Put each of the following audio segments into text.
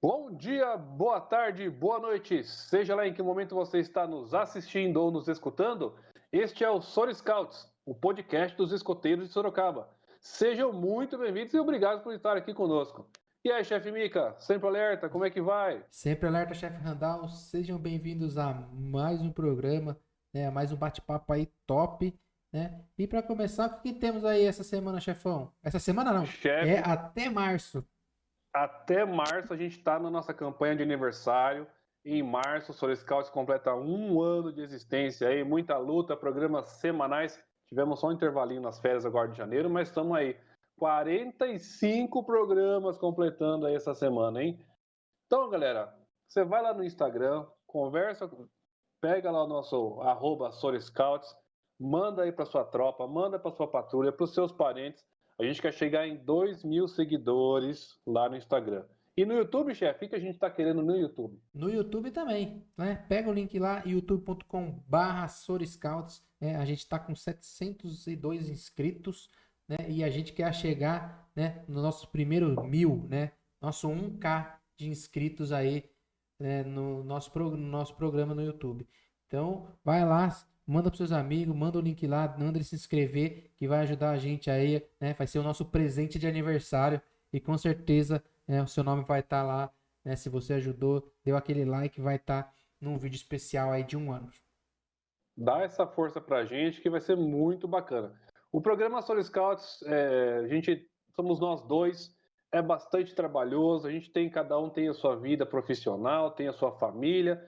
Bom dia, boa tarde, boa noite. Seja lá em que momento você está nos assistindo ou nos escutando, este é o Sor Scouts, o podcast dos escoteiros de Sorocaba. Sejam muito bem-vindos e obrigado por estar aqui conosco. E aí, chefe Mica, sempre alerta, como é que vai? Sempre alerta, chefe Randall. Sejam bem-vindos a mais um programa, né? A mais um bate-papo aí top, né? E para começar, o que temos aí essa semana, chefão? Essa semana não, é Chefe, até março. até março a gente está na nossa campanha de aniversário. Em março, o Sor Scouts completa um ano de existência aí, muita luta, programas semanais. Tivemos só um intervalinho nas férias agora de janeiro, mas estamos aí. 45 programas completando aí essa semana, hein? Então, galera, você vai lá no Instagram, conversa, pega lá o nosso @SorScouts, manda aí para sua tropa, manda para sua patrulha, para os seus parentes. A gente quer chegar em 2.000 seguidores lá no Instagram. E no YouTube, chefe, o que a gente está querendo no YouTube? No YouTube também, né? Pega o link lá, youtube.com/sorscouts. A gente está com 702 inscritos, né? E a gente quer chegar, né, no nosso primeiro 1.000, né? Nosso 1K de inscritos aí, né, no nosso programa no YouTube. Então, vai lá, manda para seus amigos, manda o link lá, manda ele se inscrever, que vai ajudar a gente aí, né? Vai ser o nosso presente de aniversário e com certeza, né, o seu nome vai estar lá, né? Se você ajudou, deu aquele like, vai estar num vídeo especial aí de 1 ano. Dá essa força pra gente que vai ser muito bacana. O programa Soul Scouts, somos nós dois, é bastante trabalhoso, a gente tem, cada um tem a sua vida profissional, tem a sua família.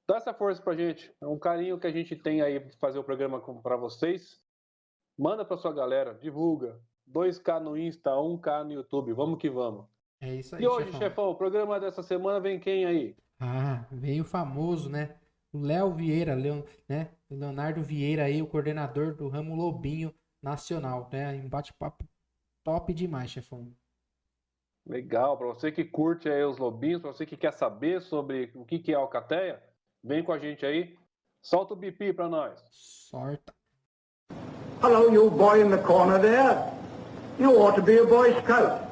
Dá essa força pra gente, é um carinho que a gente tem aí de fazer o programa para vocês. Manda pra sua galera, divulga. 2K no Insta, 1K no YouTube, vamos que vamos. É isso E aí, hoje, chefão. chefão, o programa dessa semana vem quem aí? Ah, veio o famoso, né? O Léo Vieira, né? O Leonardo Vieira aí, o coordenador do ramo Lobinho Nacional, né? Um bate-papo top demais, chefão. Legal, para você que curte aí os lobinhos, para você que quer saber sobre o que é a alcateia, vem com a gente aí. Solta o bipi para nós. Sorta. Hello, you boy in the corner there. You ought to be a Boy Scout.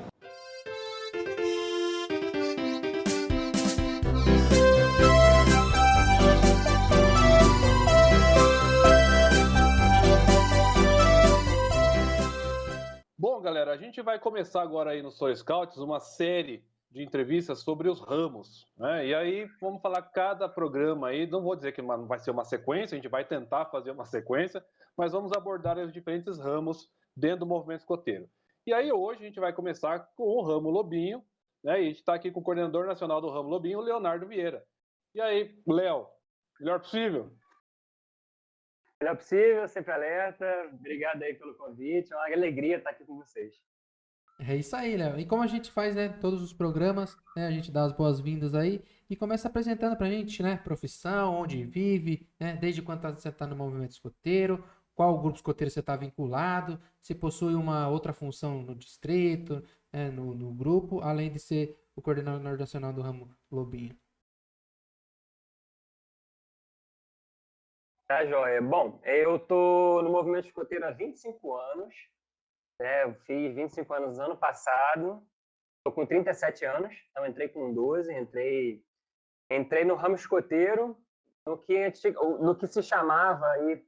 Bom, galera, a gente vai começar agora aí no Soul Scouts uma série de entrevistas sobre os ramos, né? E aí vamos falar cada programa aí, não vou dizer que vai ser uma sequência, a gente vai tentar fazer uma sequência, mas vamos abordar os diferentes ramos dentro do movimento escoteiro. E aí hoje a gente vai começar com o ramo Lobinho, né? E a gente está aqui com o coordenador nacional do ramo Lobinho, Leonardo Vieira. E aí, Léo, melhor possível? Melhor possível, sempre alerta. Obrigado aí pelo convite. É uma alegria estar aqui com vocês. É isso aí, Léo. E como a gente faz, né, todos os programas, né, a gente dá as boas-vindas aí e começa apresentando pra gente, né, profissão, onde vive, né, desde quando você tá no movimento escoteiro, qual grupo escoteiro você está vinculado, se possui uma outra função no distrito, né, no grupo, além de ser o coordenador nacional do ramo Lobinho. Tá, joia? Bom, eu tô no movimento escoteiro há 25 anos, né? Eu fiz 25 anos ano passado. Tô com 37 anos, então entrei com 12, entrei no ramo escoteiro, no que se chamava aí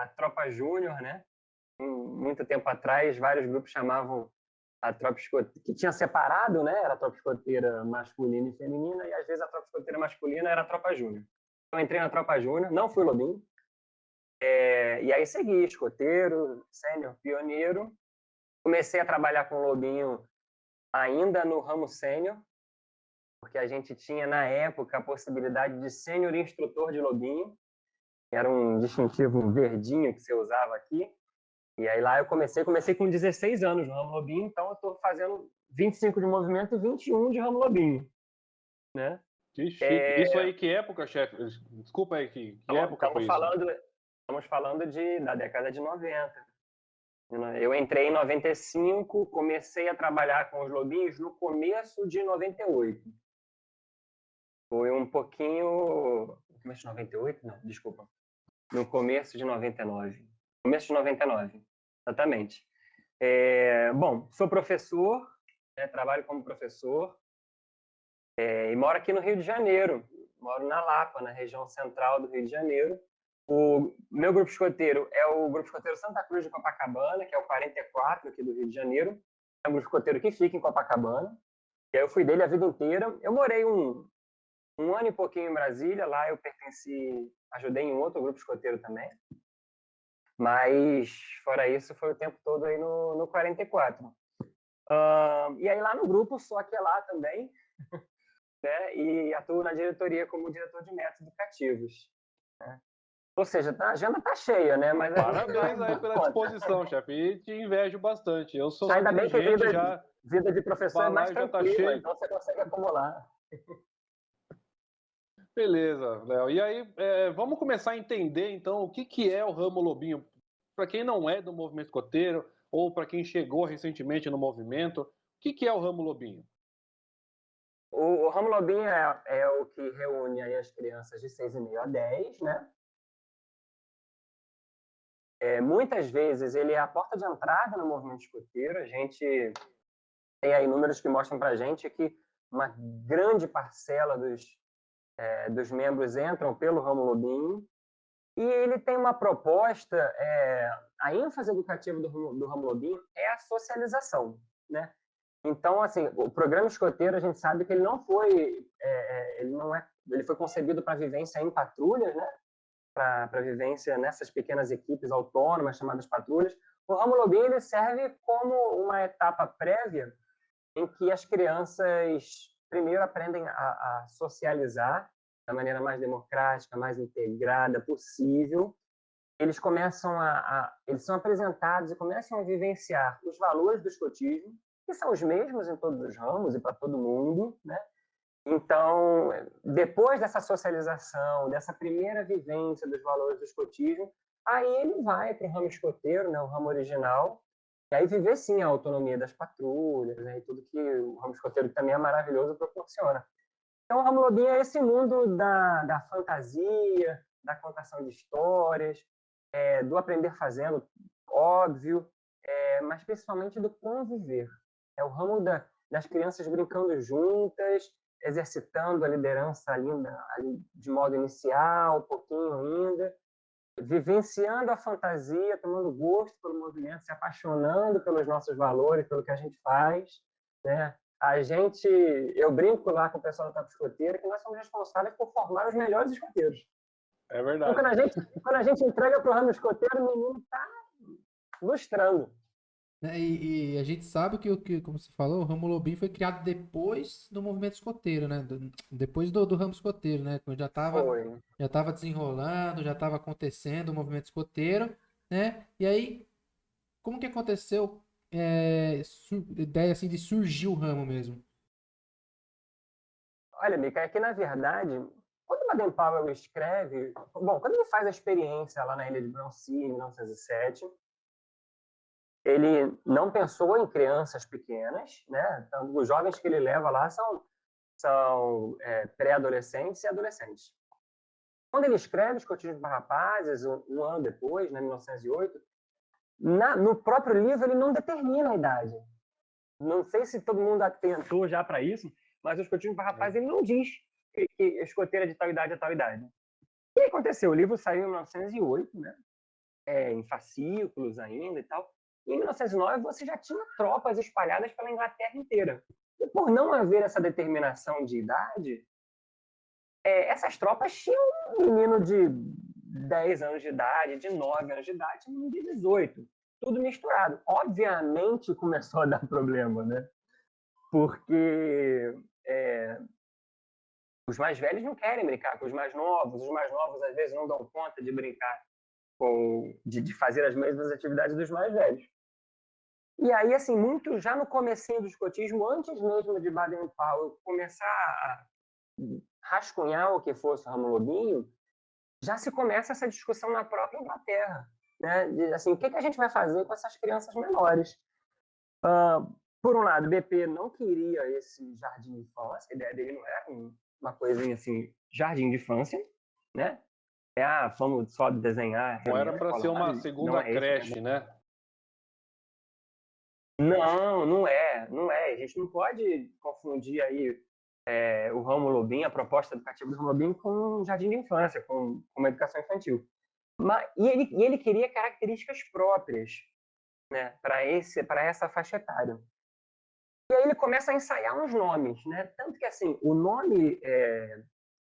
a Tropa Júnior, né? Muito tempo atrás, vários grupos chamavam a tropa escoteira, que tinha separado, né? Era a tropa escoteira masculina e feminina, e às vezes a tropa escoteira masculina era a Tropa Júnior. Eu entrei na Tropa Júnior, não fui lobinho, e aí segui escoteiro, sênior, pioneiro. Comecei a trabalhar com lobinho ainda no ramo sênior, porque a gente tinha, na época, a possibilidade de sênior instrutor de lobinho, que era um distintivo verdinho que você usava aqui. E aí lá eu comecei com 16 anos no ramo lobinho, então eu estou fazendo 25 de movimento e 21 de ramo lobinho, né? Que chique. Isso aí, que época, chefe? Desculpa aí, que época foi isso? Estamos falando da década de 90. Eu entrei em 95, comecei a trabalhar com os lobinhos no começo de 98. Foi um pouquinho... Começo de 98? Não, desculpa. No começo de 99. Começo de 99, exatamente. Bom, sou professor, né, trabalho como professor. E moro aqui no Rio de Janeiro. Moro na Lapa, na região central do Rio de Janeiro. O meu grupo escoteiro é o Grupo Escoteiro Santa Cruz de Copacabana, que é o 44 aqui do Rio de Janeiro. É um grupo escoteiro que fica em Copacabana. E aí eu fui dele a vida inteira. Eu morei um ano e pouquinho em Brasília. Lá eu ajudei em outro grupo escoteiro também. Mas, fora isso, foi o tempo todo aí no 44. E aí lá no grupo, sou aquelá também, né? E atuo na diretoria como diretor de métodos educativos. Né? Ou seja, a agenda tá cheia, né? Mas parabéns aí pela disposição, chefe. E te invejo bastante. Eu sou ainda bem que já vida de professor é mais tranquila, tá então você consegue acumular. Beleza, Léo. E aí, vamos começar a entender, então, o que é o Ramo Lobinho. Para quem não é do movimento escoteiro, ou para quem chegou recentemente no movimento, o que é o Ramo Lobinho? O Ramo Lobinho é o que reúne aí as crianças de 6,5 a 10, né? Muitas vezes ele é a porta de entrada no movimento escoteiro. A gente tem aí números que mostram para a gente que uma grande parcela dos membros entram pelo Ramo Lobinho. E ele tem uma proposta, a ênfase educativa do Ramo Lobinho é a socialização, né? Então, assim, o programa escoteiro, a gente sabe que ele não foi, ele foi concebido para vivência em patrulhas, né? Para vivência nessas pequenas equipes autônomas chamadas patrulhas. O Ramo Lobinho ele serve como uma etapa prévia em que as crianças primeiro aprendem a socializar da maneira mais democrática, mais integrada possível. Eles começam eles são apresentados e começam a vivenciar os valores do escotismo, que são os mesmos em todos os ramos e para todo mundo, né? Então, depois dessa socialização, dessa primeira vivência dos valores do escotismo, aí ele vai para o ramo escoteiro, né, o ramo original, e aí viver, sim, a autonomia das patrulhas, né, e tudo que o ramo escoteiro, que também é maravilhoso, proporciona. Então, o Ramo Lobinho é esse mundo da fantasia, da contação de histórias, do aprender fazendo, óbvio, mas principalmente do conviver. É o ramo das crianças brincando juntas, exercitando a liderança ali de modo inicial, um pouquinho ainda, vivenciando a fantasia, tomando gosto pelo movimento, se apaixonando pelos nossos valores, pelo que a gente faz, né? Eu brinco lá com o pessoal da Top Escoteira que nós somos responsáveis por formar os melhores escoteiros. É verdade. Então, quando a gente entrega para o ramo escoteiro, o menino está lustrando. E a gente sabe que, como você falou, o Ramo Lobinho foi criado depois do movimento escoteiro, né? Depois do ramo escoteiro, né? Quando já estava desenrolando, já estava acontecendo o movimento escoteiro, né? E aí, como que aconteceu ideia assim de surgir o ramo mesmo? Olha, Mica, é que na verdade, quando o Baden Powell escreve, quando ele faz a experiência lá na Ilha de Broncy, em 1907, ele não pensou em crianças pequenas, né? Então, os jovens que ele leva lá são pré-adolescentes e adolescentes. Quando ele escreve Escotismo para Rapazes, um ano depois, né, 1908, no próprio livro ele não determina a idade. Não sei se todo mundo atentou já para isso, mas o Escotismo para Rapazes ele não diz que escoteira de tal idade é tal idade. O que aconteceu? O livro saiu em 1908, né? Em fascículos ainda e tal. Em 1909, você já tinha tropas espalhadas pela Inglaterra inteira. E por não haver essa determinação de idade, essas tropas tinham um menino de 10 anos de idade, de 9 anos de idade, um menino de 18. Tudo misturado. Obviamente começou a dar problema, né? Porque os mais velhos não querem brincar com os mais novos às vezes não dão conta de brincar de fazer as mesmas atividades dos mais velhos. E aí, assim, muito já no comecinho do escotismo, antes mesmo de Baden Powell começar a rascunhar o que fosse o Ramo Lobinho, já se começa essa discussão na própria Inglaterra, né? De, assim, o que a gente vai fazer com essas crianças menores? Por um lado, o BP não queria esse jardim de infância, a ideia dele não era uma coisinha assim, jardim de infância, né? Vamos só desenhar. Não era para ser uma segunda creche, né? Não é. A gente não pode confundir aí o Ramo Lobinho, a proposta educativa do Ramo Lobinho com um jardim de infância, com uma educação infantil. E ele queria características próprias, né, para essa faixa etária. E aí ele começa a ensaiar uns nomes, né? Tanto que, assim, o nome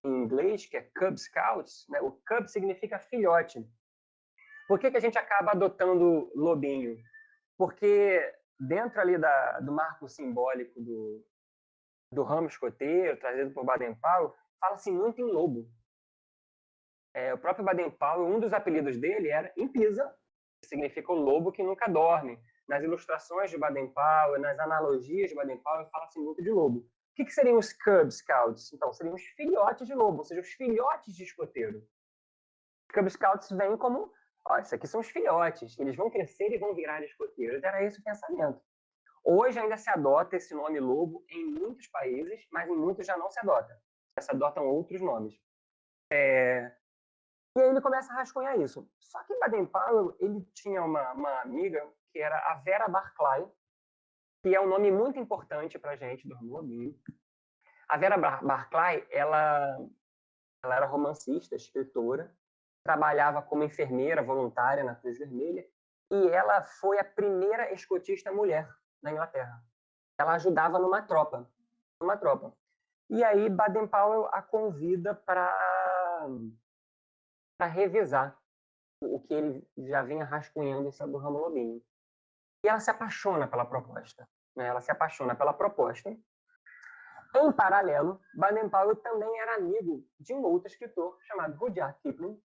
em inglês, que é Cub Scouts, né? O Cub significa filhote. Por que a gente acaba adotando lobinho? Porque dentro ali do marco simbólico do ramo escoteiro, trazido por Baden-Powell, fala-se muito em lobo. O próprio Baden-Powell, um dos apelidos dele era Impisa, que significa o lobo que nunca dorme. Nas ilustrações de Baden-Powell, nas analogias de Baden-Powell, fala-se muito de lobo. O que seriam os Cub Scouts? Então, seriam os filhotes de lobo, ou seja, os filhotes de escoteiro. Os Cub Scouts vêm como, isso aqui são os filhotes, eles vão crescer e vão virar escoteiros. Era esse o pensamento. Hoje ainda se adota esse nome lobo em muitos países, mas em muitos já não se adota. Já se adotam outros nomes. E aí ele começa a rascunhar isso. Só que Baden-Powell, ele tinha uma amiga que era a Vera Barclay, que é um nome muito importante para a gente do Ramo Lobinho. A Vera Barclay, ela era romancista, escritora, trabalhava como enfermeira voluntária na Cruz Vermelha, e ela foi a primeira escotista mulher na Inglaterra. Ela ajudava numa tropa. E aí Baden-Powell a convida para revisar o que ele já vinha rascunhando sobre o Ramo Lobinho. E ela se apaixona pela proposta. Né? Em paralelo, Baden-Powell também era amigo de um outro escritor chamado Rudyard Kipling,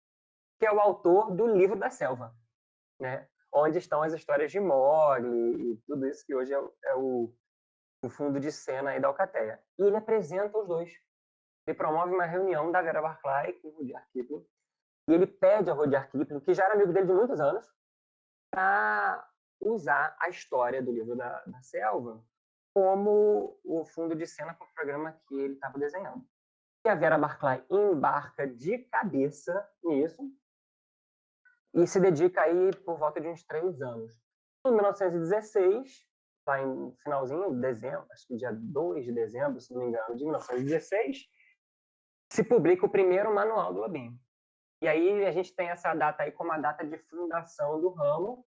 que é o autor do Livro da Selva, né? Onde estão as histórias de Mowgli e tudo isso que hoje é o fundo de cena aí da Alcateia. E ele apresenta os dois. Ele promove uma reunião da Vera Barclay com o Rudyard Kipling. E ele pede ao Rudyard Kipling, que já era amigo dele de muitos anos, para usar a história do Livro da Selva como o fundo de cena para o programa que ele estava desenhando. E a Vera Barclay embarca de cabeça nisso e se dedica aí por volta de uns 3 anos. Em 1916, lá em finalzinho de dezembro, acho que dia 2 de dezembro, se não me engano, de 1916, se publica o primeiro Manual do Lobinho. E aí a gente tem essa data aí como a data de fundação do ramo.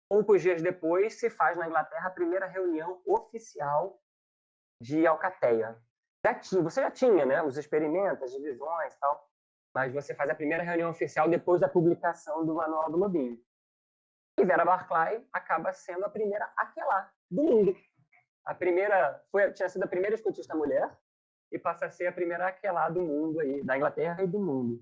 Poucos dias depois se faz na Inglaterra a primeira reunião oficial de Alcateia. Você já tinha, né, os experimentos, as divisões e tal, mas você faz a primeira reunião oficial depois da publicação do Manual do Lobinho. E Vera Barclay acaba sendo a primeira aquelá do mundo. Tinha sido a primeira escotista mulher e passa a ser a primeira aquelá do mundo aí, da Inglaterra e do mundo.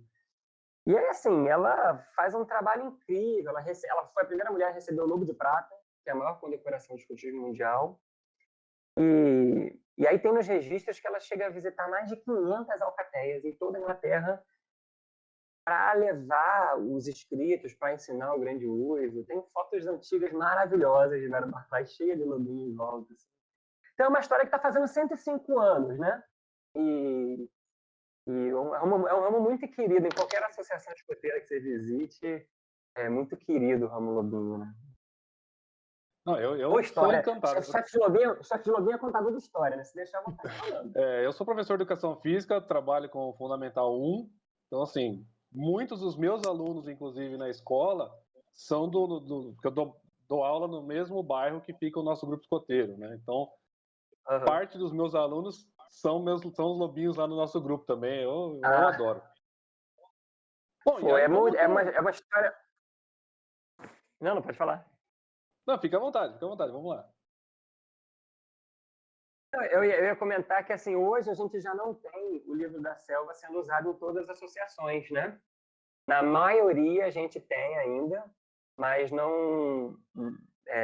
E aí, assim, ela faz um trabalho incrível. Ela foi a primeira mulher a receber o Lobo de Prata, que é a maior condecoração de escotismo mundial. E aí tem nos registros que ela chega a visitar mais de 500 alcateias em toda a Inglaterra para levar os escritos, para ensinar o grande uivo. Tem fotos antigas maravilhosas de Vera Barclay, cheia de lobinho em volta. Assim. Então é uma história que está fazendo 105 anos, né? E é um ramo muito querido. Em qualquer associação escoteira que você visite, é muito querido o Ramo Lobinho, né? Não, eu estou encantado. Chefe de Lobinho é contador de história, né? Se deixar, eu vou estar falando. Eu sou professor de Educação Física, trabalho com o Fundamental 1. Então, assim, muitos dos meus alunos, inclusive na escola, são que eu dou aula no mesmo bairro que fica o nosso grupo escoteiro, né? Então, parte dos meus alunos são os lobinhos lá no nosso grupo também. Eu adoro. Bom, é uma história... Não pode falar. Não, fica à vontade, vamos lá. Eu ia comentar que, assim, hoje a gente já não tem o Livro da Selva sendo usado em todas as associações, né? Na maioria a gente tem ainda, mas não...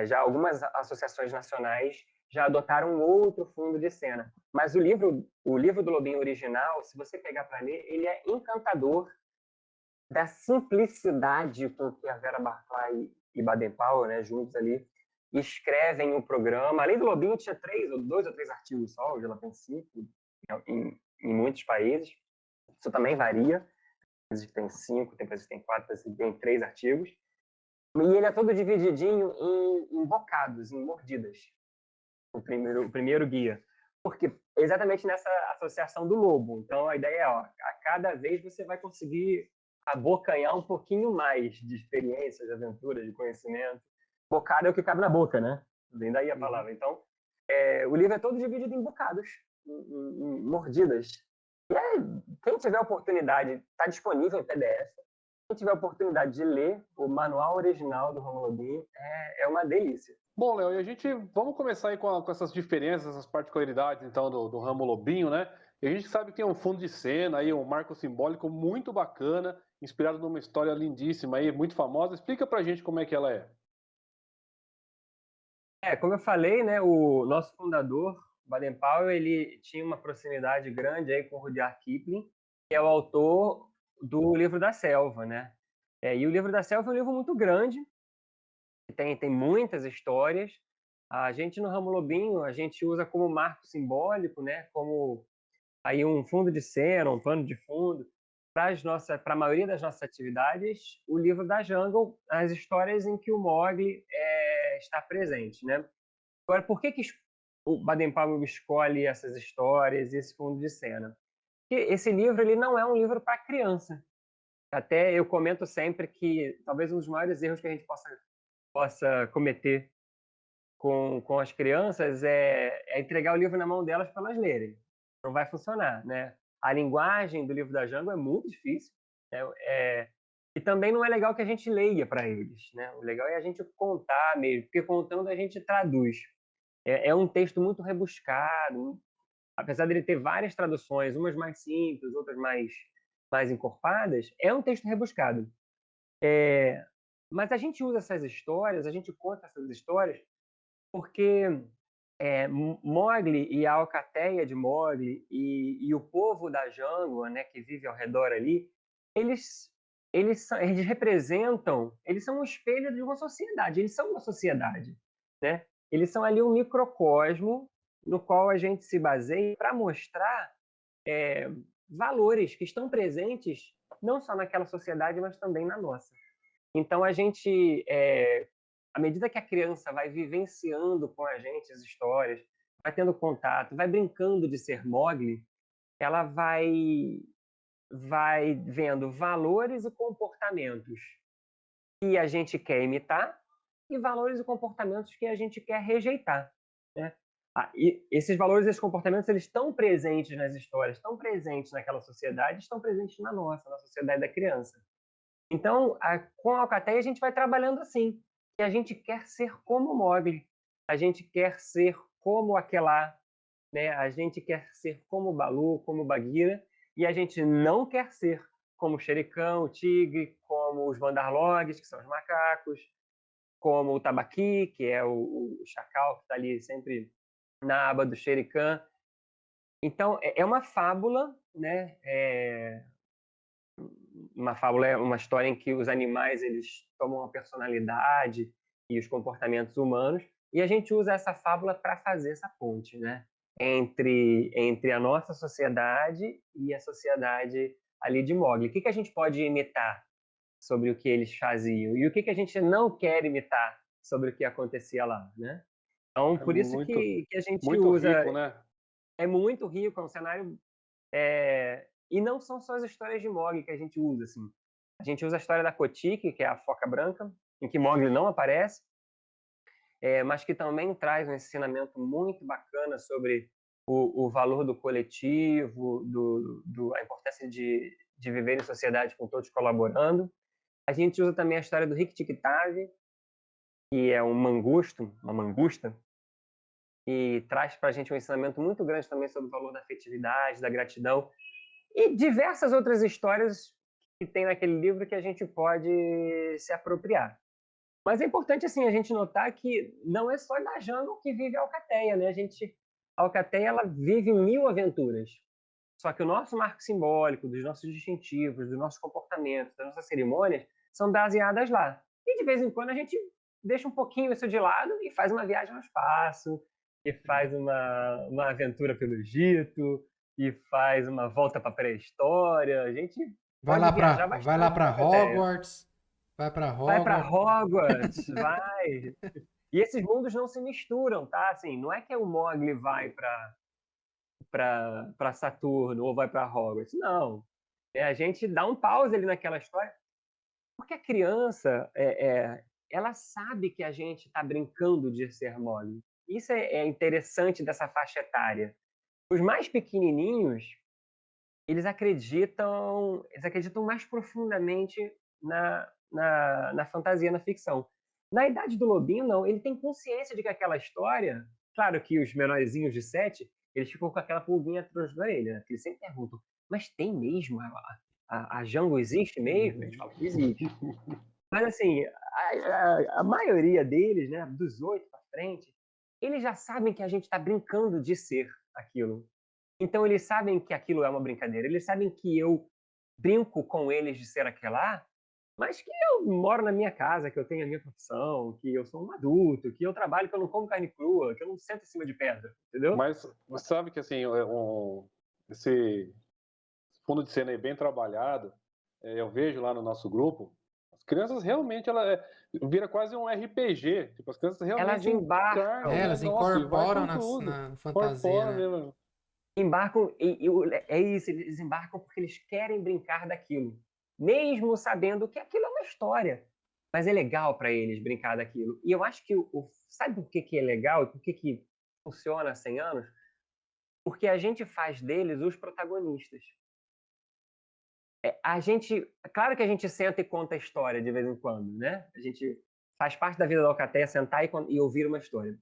já algumas associações nacionais já adotaram outro fundo de cena. Mas o livro do Lobinho original, se você pegar para ler, ele é encantador da simplicidade com que a Vera Barclay e Baden-Powell, né, juntos ali, escrevem o programa. Além do Lobinho, tinha 2 ou 3 artigos só, hoje ela tem 5, em muitos países. Isso também varia. Tem países que tem 5, tem países que tem 4, tem 3 artigos. E ele é todo divididinho em bocados, em mordidas. O primeiro guia. Porque exatamente nessa associação do lobo. Então, a ideia é, ó, a cada vez você vai conseguir abocanhar um pouquinho mais de experiências, de aventuras, de conhecimento. Bocado é o que cabe na boca, né? Vem daí a palavra. Então, o livro é todo dividido em bocados, em mordidas. E aí, quem tiver oportunidade, está disponível em PDF. Quem tiver oportunidade de ler o manual original do Rômulo Lobinho, é uma delícia. Bom, Léo, e vamos começar aí com essas diferenças, essas particularidades, então, do Ramo Lobinho, né? E a gente sabe que tem um fundo de cena aí, um marco simbólico muito bacana, inspirado numa história lindíssima aí, muito famosa. Explica pra gente como é que ela é. Como eu falei, né, o nosso fundador, Baden-Powell, ele tinha uma proximidade grande aí com o Rudyard Kipling, que é o autor do Livro da Selva, né? E o Livro da Selva é um livro muito grande, tem muitas histórias. A gente, no Ramo Lobinho, a gente usa como marco simbólico, né, como aí um fundo de cena, um pano de fundo, para a maioria das nossas atividades, o Livro da Jungle, as histórias em que o Mowgli está presente, né? Agora, por que o Baden-Powell escolhe essas histórias e esse fundo de cena? Porque esse livro ele não é um livro para criança. Até eu comento sempre que talvez um dos maiores erros que a gente possa cometer com as crianças é entregar o livro na mão delas para elas lerem. Não vai funcionar, né? A linguagem do Livro da Jungle é muito difícil, né? E também não é legal que a gente leia para eles, né? O legal é a gente contar mesmo, porque contando a gente traduz. É um texto muito rebuscado, apesar dele ter várias traduções, umas mais simples, outras mais encorpadas, é um texto rebuscado. Mas a gente usa essas histórias, a gente conta essas histórias porque Mowgli e a alcateia de Mowgli e o povo da Jungle, né, que vive ao redor ali, eles representam, eles são um espelho de uma sociedade, eles são uma sociedade, né? Eles são ali um microcosmo no qual a gente se baseia para mostrar valores que estão presentes não só naquela sociedade, mas também na nossa. Então, a gente, à medida que a criança vai vivenciando com a gente as histórias, vai tendo contato, vai brincando de ser Mowgli, ela vai vendo valores e comportamentos que a gente quer imitar e valores e comportamentos que a gente quer rejeitar, né? E esses valores e esses comportamentos eles estão presentes nas histórias, estão presentes naquela sociedade, estão presentes na sociedade da criança. Então, com a alcateia, a gente vai trabalhando assim, que a gente quer ser como Mowgli, a gente quer ser como Aquelá, né? A gente quer ser como Baloo, como Bagheera, e a gente não quer ser como o Shere Khan, o tigre, como os Bandarlogs, que são os macacos, como o Tabaqui, que é o chacal que está ali sempre na aba do Shere Khan. Então, é uma fábula, né? Uma fábula é uma história em que os animais eles tomam a personalidade e os comportamentos humanos, e a gente usa essa fábula para fazer essa ponte, né? Entre a nossa sociedade e a sociedade ali de Mowgli. O que a gente pode imitar sobre o que eles faziam e o que a gente não quer imitar sobre o que acontecia lá, né? Então, por isso que a gente muito usa... rico, né? É muito rico, é um cenário... E não são só as histórias de Mowgli que a gente usa, assim. A gente usa a história da Kotick, que é a foca branca, em que Mowgli não aparece, mas que também traz um ensinamento muito bacana sobre o valor do coletivo, a importância de viver em sociedade com todos colaborando. A gente usa também a história do Rikki-Tikki-Tavi, que é uma mangusta, e traz para a gente um ensinamento muito grande também sobre o valor da afetividade, da gratidão, e diversas outras histórias que tem naquele livro que a gente pode se apropriar. Mas é importante assim, a gente notar que não é só da Jungle que vive a alcateia, né? A alcateia ela vive 1000 aventuras. Só que o nosso marco simbólico, dos nossos distintivos, dos nossos comportamentos, das nossas cerimônias, são baseadas lá. E de vez em quando a gente deixa um pouquinho isso de lado e faz uma viagem ao espaço, e faz uma aventura pelo Egito, e faz uma volta para a pré-história. A gente vai lá para Hogwarts. Vai para Hogwarts, vai. E esses mundos não se misturam, tá? Assim, não é que o Mowgli vai para para Saturno ou vai para Hogwarts. Não. A gente dá um pause ali naquela história, porque a criança, ela sabe que a gente está brincando de ser Hermione. Isso é interessante dessa faixa etária. Os mais pequenininhos, eles acreditam mais profundamente na fantasia, na ficção. Na idade do Lobinho, não. Ele tem consciência de que aquela história... Claro que os menorzinhos de 7, eles ficam com aquela pulguinha atrás da orelha, né? Que eles sempre perguntam, mas tem mesmo? A Django existe mesmo? Eles falam que existe. Mas, assim, a maioria deles, né, dos 8 para frente, eles já sabem que a gente está brincando de ser aquilo. Então, eles sabem que aquilo é uma brincadeira. Eles sabem que eu brinco com eles de ser aquela, mas que eu moro na minha casa, que eu tenho a minha profissão, que eu sou um adulto, que eu trabalho, que eu não como carne crua, que eu não sento em cima de pedra, entendeu? Mas você sabe que assim, esse fundo de cena aí bem trabalhado, eu vejo lá no nosso grupo, as crianças realmente, vira quase um RPG, tipo, as crianças Elas realmente embarcam. Elas nossa, e vai incorporam com tudo. na fantasia, Incorpora né? mesmo. Embarcam, é isso, eles embarcam porque eles querem brincar daquilo, mesmo sabendo que aquilo é uma história. Mas é legal para eles brincar daquilo. E eu acho que sabe por que é legal e por que funciona há 100 anos? Porque a gente faz deles os protagonistas. Claro que a gente senta e conta a história de vez em quando, né? A gente faz parte da vida da Alcateia sentar e ouvir uma história.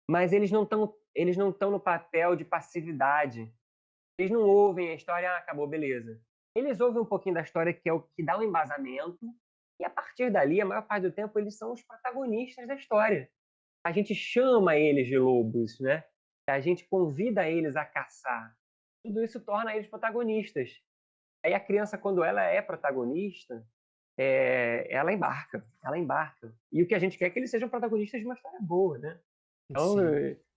Mas eles não estão no papel de passividade. Eles não ouvem a história, acabou, beleza. Eles ouvem um pouquinho da história, que é o que dá um embasamento, e a partir dali, a maior parte do tempo, eles são os protagonistas da história. A gente chama eles de lobos, né? A gente convida eles a caçar. Tudo isso torna eles protagonistas. Aí a criança, quando ela é protagonista, ela embarca. E o que a gente quer é que eles sejam protagonistas de uma história boa, né? Então,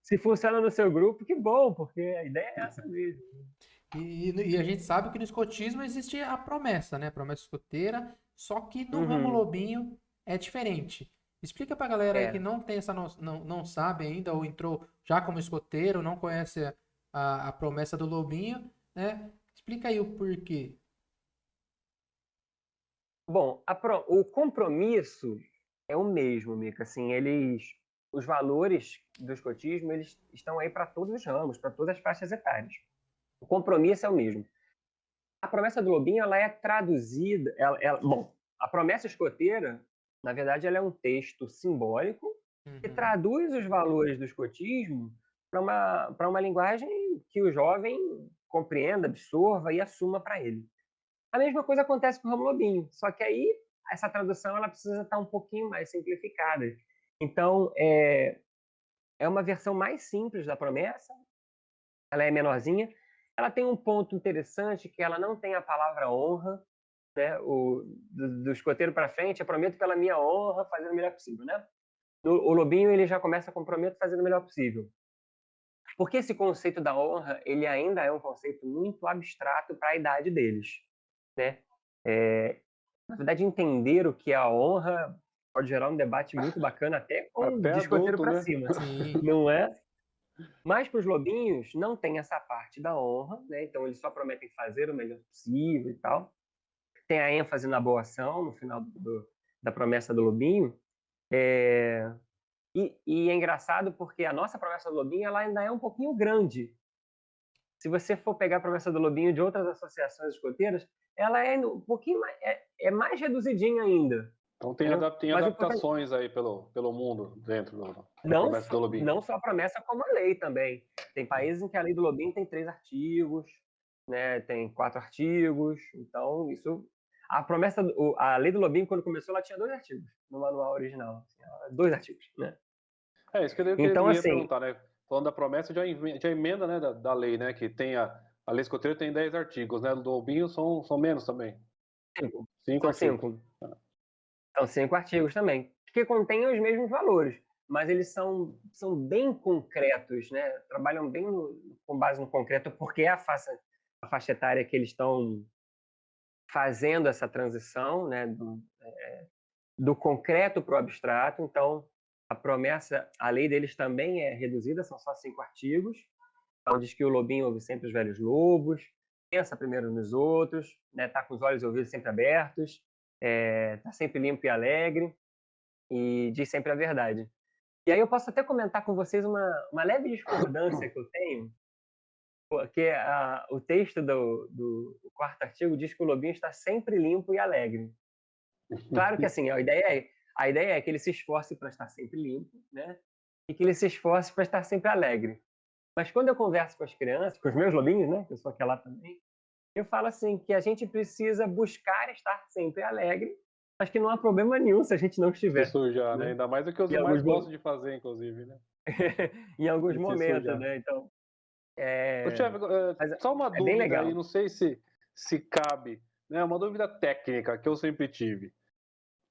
se funciona no seu grupo, que bom, porque a ideia é essa mesmo. E a gente sabe que no escotismo existe a promessa, né? Promessa escoteira, só que no ramo lobinho é diferente. Explica pra galera aí que não tem não sabe ainda, ou entrou já como escoteiro, não conhece a promessa do lobinho, né? Explica aí o porquê. Bom, o compromisso é o mesmo, Mica. Assim, os valores do escotismo, eles estão aí para todos os ramos, para todas as faixas etárias. O compromisso é o mesmo. A promessa do lobinho, ela é traduzida... Bom, a promessa escoteira, na verdade, ela é um texto simbólico que traduz os valores do escotismo para uma linguagem que o jovem compreenda, absorva e assuma para ele. A mesma coisa acontece com o ramo lobinho, só que aí essa tradução ela precisa estar um pouquinho mais simplificada. Então, é uma versão mais simples da promessa, ela é menorzinha, ela tem um ponto interessante que ela não tem a palavra honra, né? Do escoteiro para frente, eu prometo pela minha honra fazer o melhor possível, né? O lobinho ele já começa com prometo fazer o melhor possível. Porque esse conceito da honra, ele ainda é um conceito muito abstrato para a idade deles, né? Na verdade, entender o que é a honra pode gerar um debate muito bacana até com de escoteiro para cima, Sim. não é? Mas para os lobinhos não tem essa parte da honra, né? Então eles só prometem fazer o melhor possível e tal. Tem a ênfase na boa ação no final da promessa do lobinho. E é engraçado porque a nossa promessa do lobinho ela ainda é um pouquinho grande. Se você for pegar a promessa do lobinho de outras associações escoteiras, ela é um pouquinho mais reduzidinha ainda. Então tem adaptações aí pelo mundo dentro da promessa do lobinho. Não só a promessa, como a lei também. Tem países em que a lei do lobinho tem 3 artigos, né? Tem 4 artigos. Então, isso... A lei do lobinho, quando começou, ela tinha 2 artigos no manual original. Assim, 2 artigos, né? Isso que eu então, ia perguntar, né? Falando da promessa, já emenda, né, da lei, né? Que tem a lei escoteira tem 10 artigos, né? Do lobinho são menos também. 5 artigos. 5. São 5 artigos também, que contêm os mesmos valores, mas eles são bem concretos, né? Trabalham bem com base no concreto, porque é a faixa etária que eles estão fazendo essa transição, né? Do concreto para o abstrato. Então, a lei deles também é reduzida, são só 5 artigos, Então diz que o lobinho ouve sempre os velhos lobos, pensa primeiro nos outros, né? Tá com os olhos e ouvidos sempre abertos, tá sempre limpo e alegre e diz sempre a verdade. E aí eu posso até comentar com vocês uma leve discordância que eu tenho, porque o texto do quarto artigo diz que o lobinho está sempre limpo e alegre. Claro que assim, a ideia é que ele se esforce para estar sempre limpo, né? E que ele se esforce para estar sempre alegre. Mas quando eu converso com as crianças, com os meus lobinhos, né? Que eu sou aquela também, eu falo assim, que a gente precisa buscar estar sempre alegre, mas que não há problema nenhum se a gente não Se estiver, sujar, né? né? Ainda mais o que eu Em mais alguns, gosto de fazer, inclusive, né? em alguns De se momentos, sujar. né? Então, Ô, chefe, mas só uma é bem dúvida aí, legal. não sei se cabe, né? Uma dúvida técnica que eu sempre tive.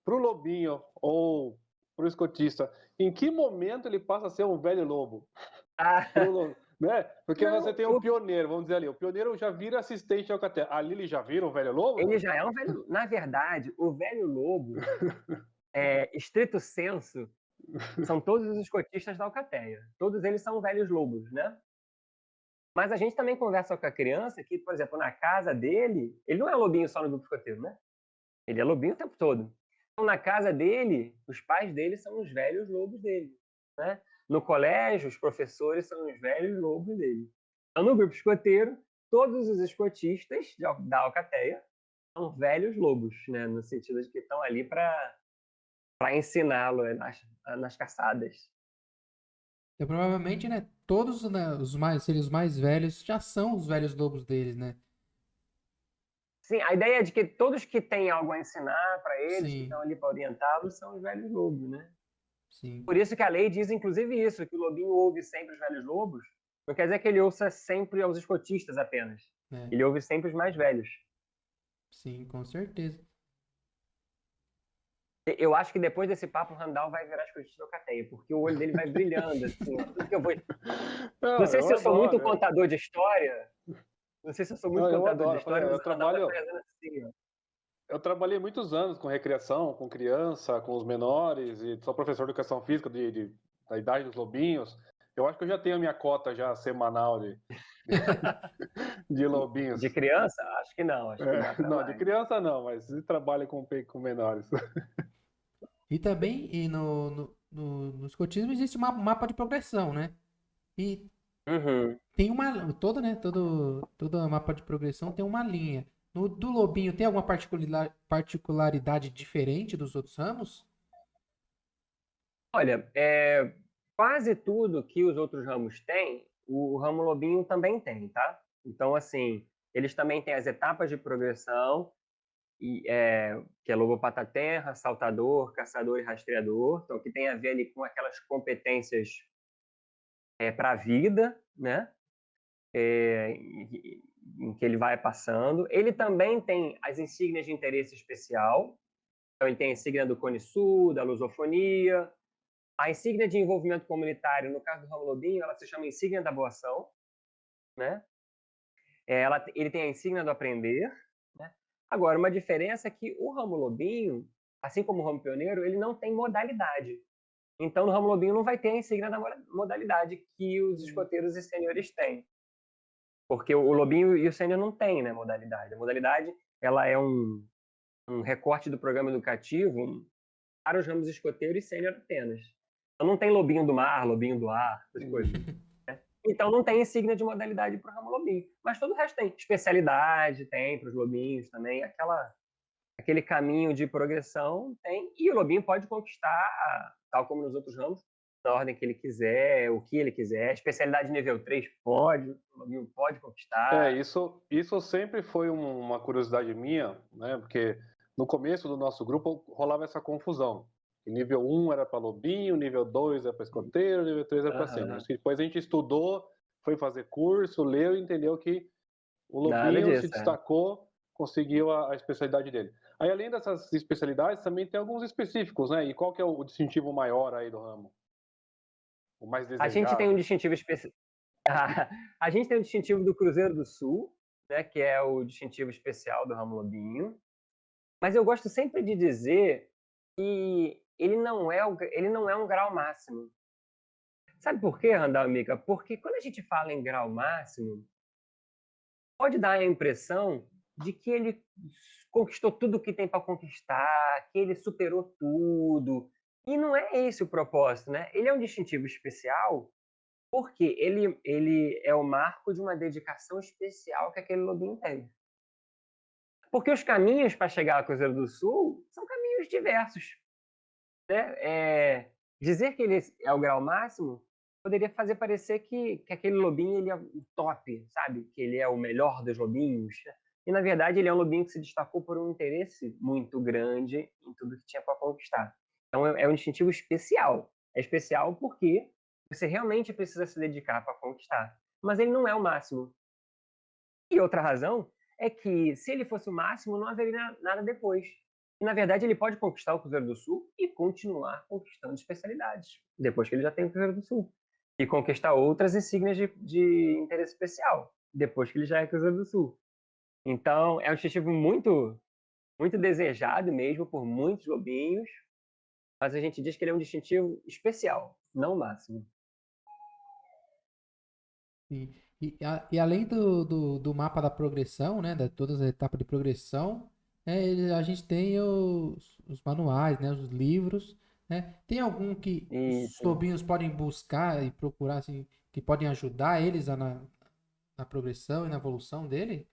Para o lobinho ou para o escotista, em que momento ele passa a ser um velho lobo? Ah, Né? Porque você não, tem o pioneiro, vamos dizer ali, o pioneiro já vira assistente ao alcateia. Ali ele já vira um velho lobo, ele não? já é um velho. Na verdade, o velho lobo, estrito senso, são todos os escotistas da alcateia. Todos eles são velhos lobos, né? Mas a gente também conversa com a criança que, por exemplo, na casa dele, ele não é lobinho só no grupo escoteiro, né? Ele é lobinho o tempo todo. Então, na casa dele, os pais dele são os velhos lobos dele, né? No colégio, os professores são os velhos lobos dele. Então, no grupo escoteiro, todos os escotistas da alcateia são velhos lobos, né? No sentido de que estão ali para ensiná-lo nas caçadas. Então, provavelmente, né, todos, né, os mais velhos já são os velhos lobos deles, né? Sim, a ideia é de que todos que têm algo a ensinar para eles, que Sim, estão ali para orientá-los, são os velhos lobos, né? sim. Por isso que a lei diz, inclusive, isso, que o lobinho ouve sempre os velhos lobos. Não quer dizer que ele ouça sempre aos escotistas apenas. É, Ele ouve sempre os mais velhos. sim, com certeza. Eu acho que depois desse papo, o Randall vai virar escotista do Cateia, porque o olho dele vai brilhando, assim, ó. Tudo que eu vou... Não Não, sei eu se eu sou muito adoro. contador de história. Não sei se eu sou muito Não, eu contador de adoro. história, mas Eu o Randall vai trabalho, fazendo assim, ó. eu trabalhei muitos anos com recreação, com criança, com os menores, e sou professor de educação física da idade dos lobinhos. Eu acho que eu já tenho a minha cota já semanal de De lobinhos. criança? Acho que não, acho que dá para Não, de mais. criança não, mas trabalho com menores. E também no escotismo existe um mapa de progressão, né? E Uhum. tem uma. Todo mapa de progressão tem uma linha. No do lobinho tem alguma particularidade diferente dos outros ramos? Olha, quase tudo que os outros ramos têm, o ramo lobinho também tem, tá? Então, assim, eles também têm as etapas de progressão, que é lobo pata-terra, saltador, caçador e rastreador, então que tem a ver ali com aquelas competências para a vida, né? Em que ele vai passando. Ele também tem as insígnias de interesse especial, então ele tem a insígnia do Cone Sul, da lusofonia. A insígnia de envolvimento comunitário, no caso do ramo lobinho, ela se chama insígnia da boa ação, né? Ele tem a insígnia do aprender, né? Agora, uma diferença é que o ramo lobinho, assim como o ramo pioneiro, ele não tem modalidade. Então, no ramo lobinho não vai ter a insígnia da modalidade que os escoteiros e sêniores têm. Porque o lobinho e o sênior não têm, né, modalidade. A modalidade, ela é um recorte do programa educativo para os ramos escoteiro e sênior apenas. Então não tem lobinho do mar, lobinho do ar, essas coisas. Né? Então não tem insígnia de modalidade para o ramo lobinho. Mas todo o resto tem. Especialidade tem para os lobinhos também. Aquele caminho de progressão tem. E o lobinho pode conquistar, tal como nos outros ramos, na ordem que ele quiser, o que ele quiser. Especialidade nível 3 pode, o lobinho pode conquistar. Isso sempre foi uma curiosidade minha, né? Porque no começo do nosso grupo rolava essa confusão. Nível 1 era para lobinho, nível 2 era para escoteiro, nível 3 era para sênior. Depois a gente estudou, foi fazer curso, leu e entendeu que o Nada lobinho se disso, destacou, conseguiu a especialidade dele. Aí, além dessas especialidades, também tem alguns específicos, né? E qual que é o distintivo maior aí do ramo? O mais A gente tem um desejado? distintivo especial. A gente tem o distintivo do Cruzeiro do Sul, né, que é o distintivo especial do ramo lobinho. Mas eu gosto sempre de dizer que ele não é um grau máximo. Sabe por quê, Randall, Mica? Porque quando a gente fala em grau máximo, pode dar a impressão de que ele conquistou tudo que tem para conquistar, que ele superou tudo. E não é esse o propósito, né? Ele é um distintivo especial porque ele é o marco de uma dedicação especial que aquele lobinho tem. Porque os caminhos para chegar ao Cruzeiro do Sul são caminhos diversos, né? Dizer que ele é o grau máximo poderia fazer parecer que aquele lobinho ele é o top, sabe? Que ele é o melhor dos lobinhos. E, na verdade, ele é um lobinho que se destacou por um interesse muito grande em tudo que tinha para conquistar. Então, é um distintivo especial. É especial porque você realmente precisa se dedicar para conquistar. Mas ele não é o máximo. E outra razão é que, se ele fosse o máximo, não haveria nada depois. E, na verdade, ele pode conquistar o Cruzeiro do Sul e continuar conquistando especialidades, depois que ele já tem o Cruzeiro do Sul. E conquistar outras insígnias de interesse especial, depois que ele já é Cruzeiro do Sul. Então, é um distintivo muito, muito desejado mesmo por muitos lobinhos, mas a gente diz que ele é um distintivo especial, não o máximo. E além do mapa da progressão, né, de todas as etapas de progressão, a gente tem os manuais, né, os livros, né? Tem algum que os Isso. lobinhos podem buscar e procurar, assim, que podem ajudar eles na progressão e na evolução dele?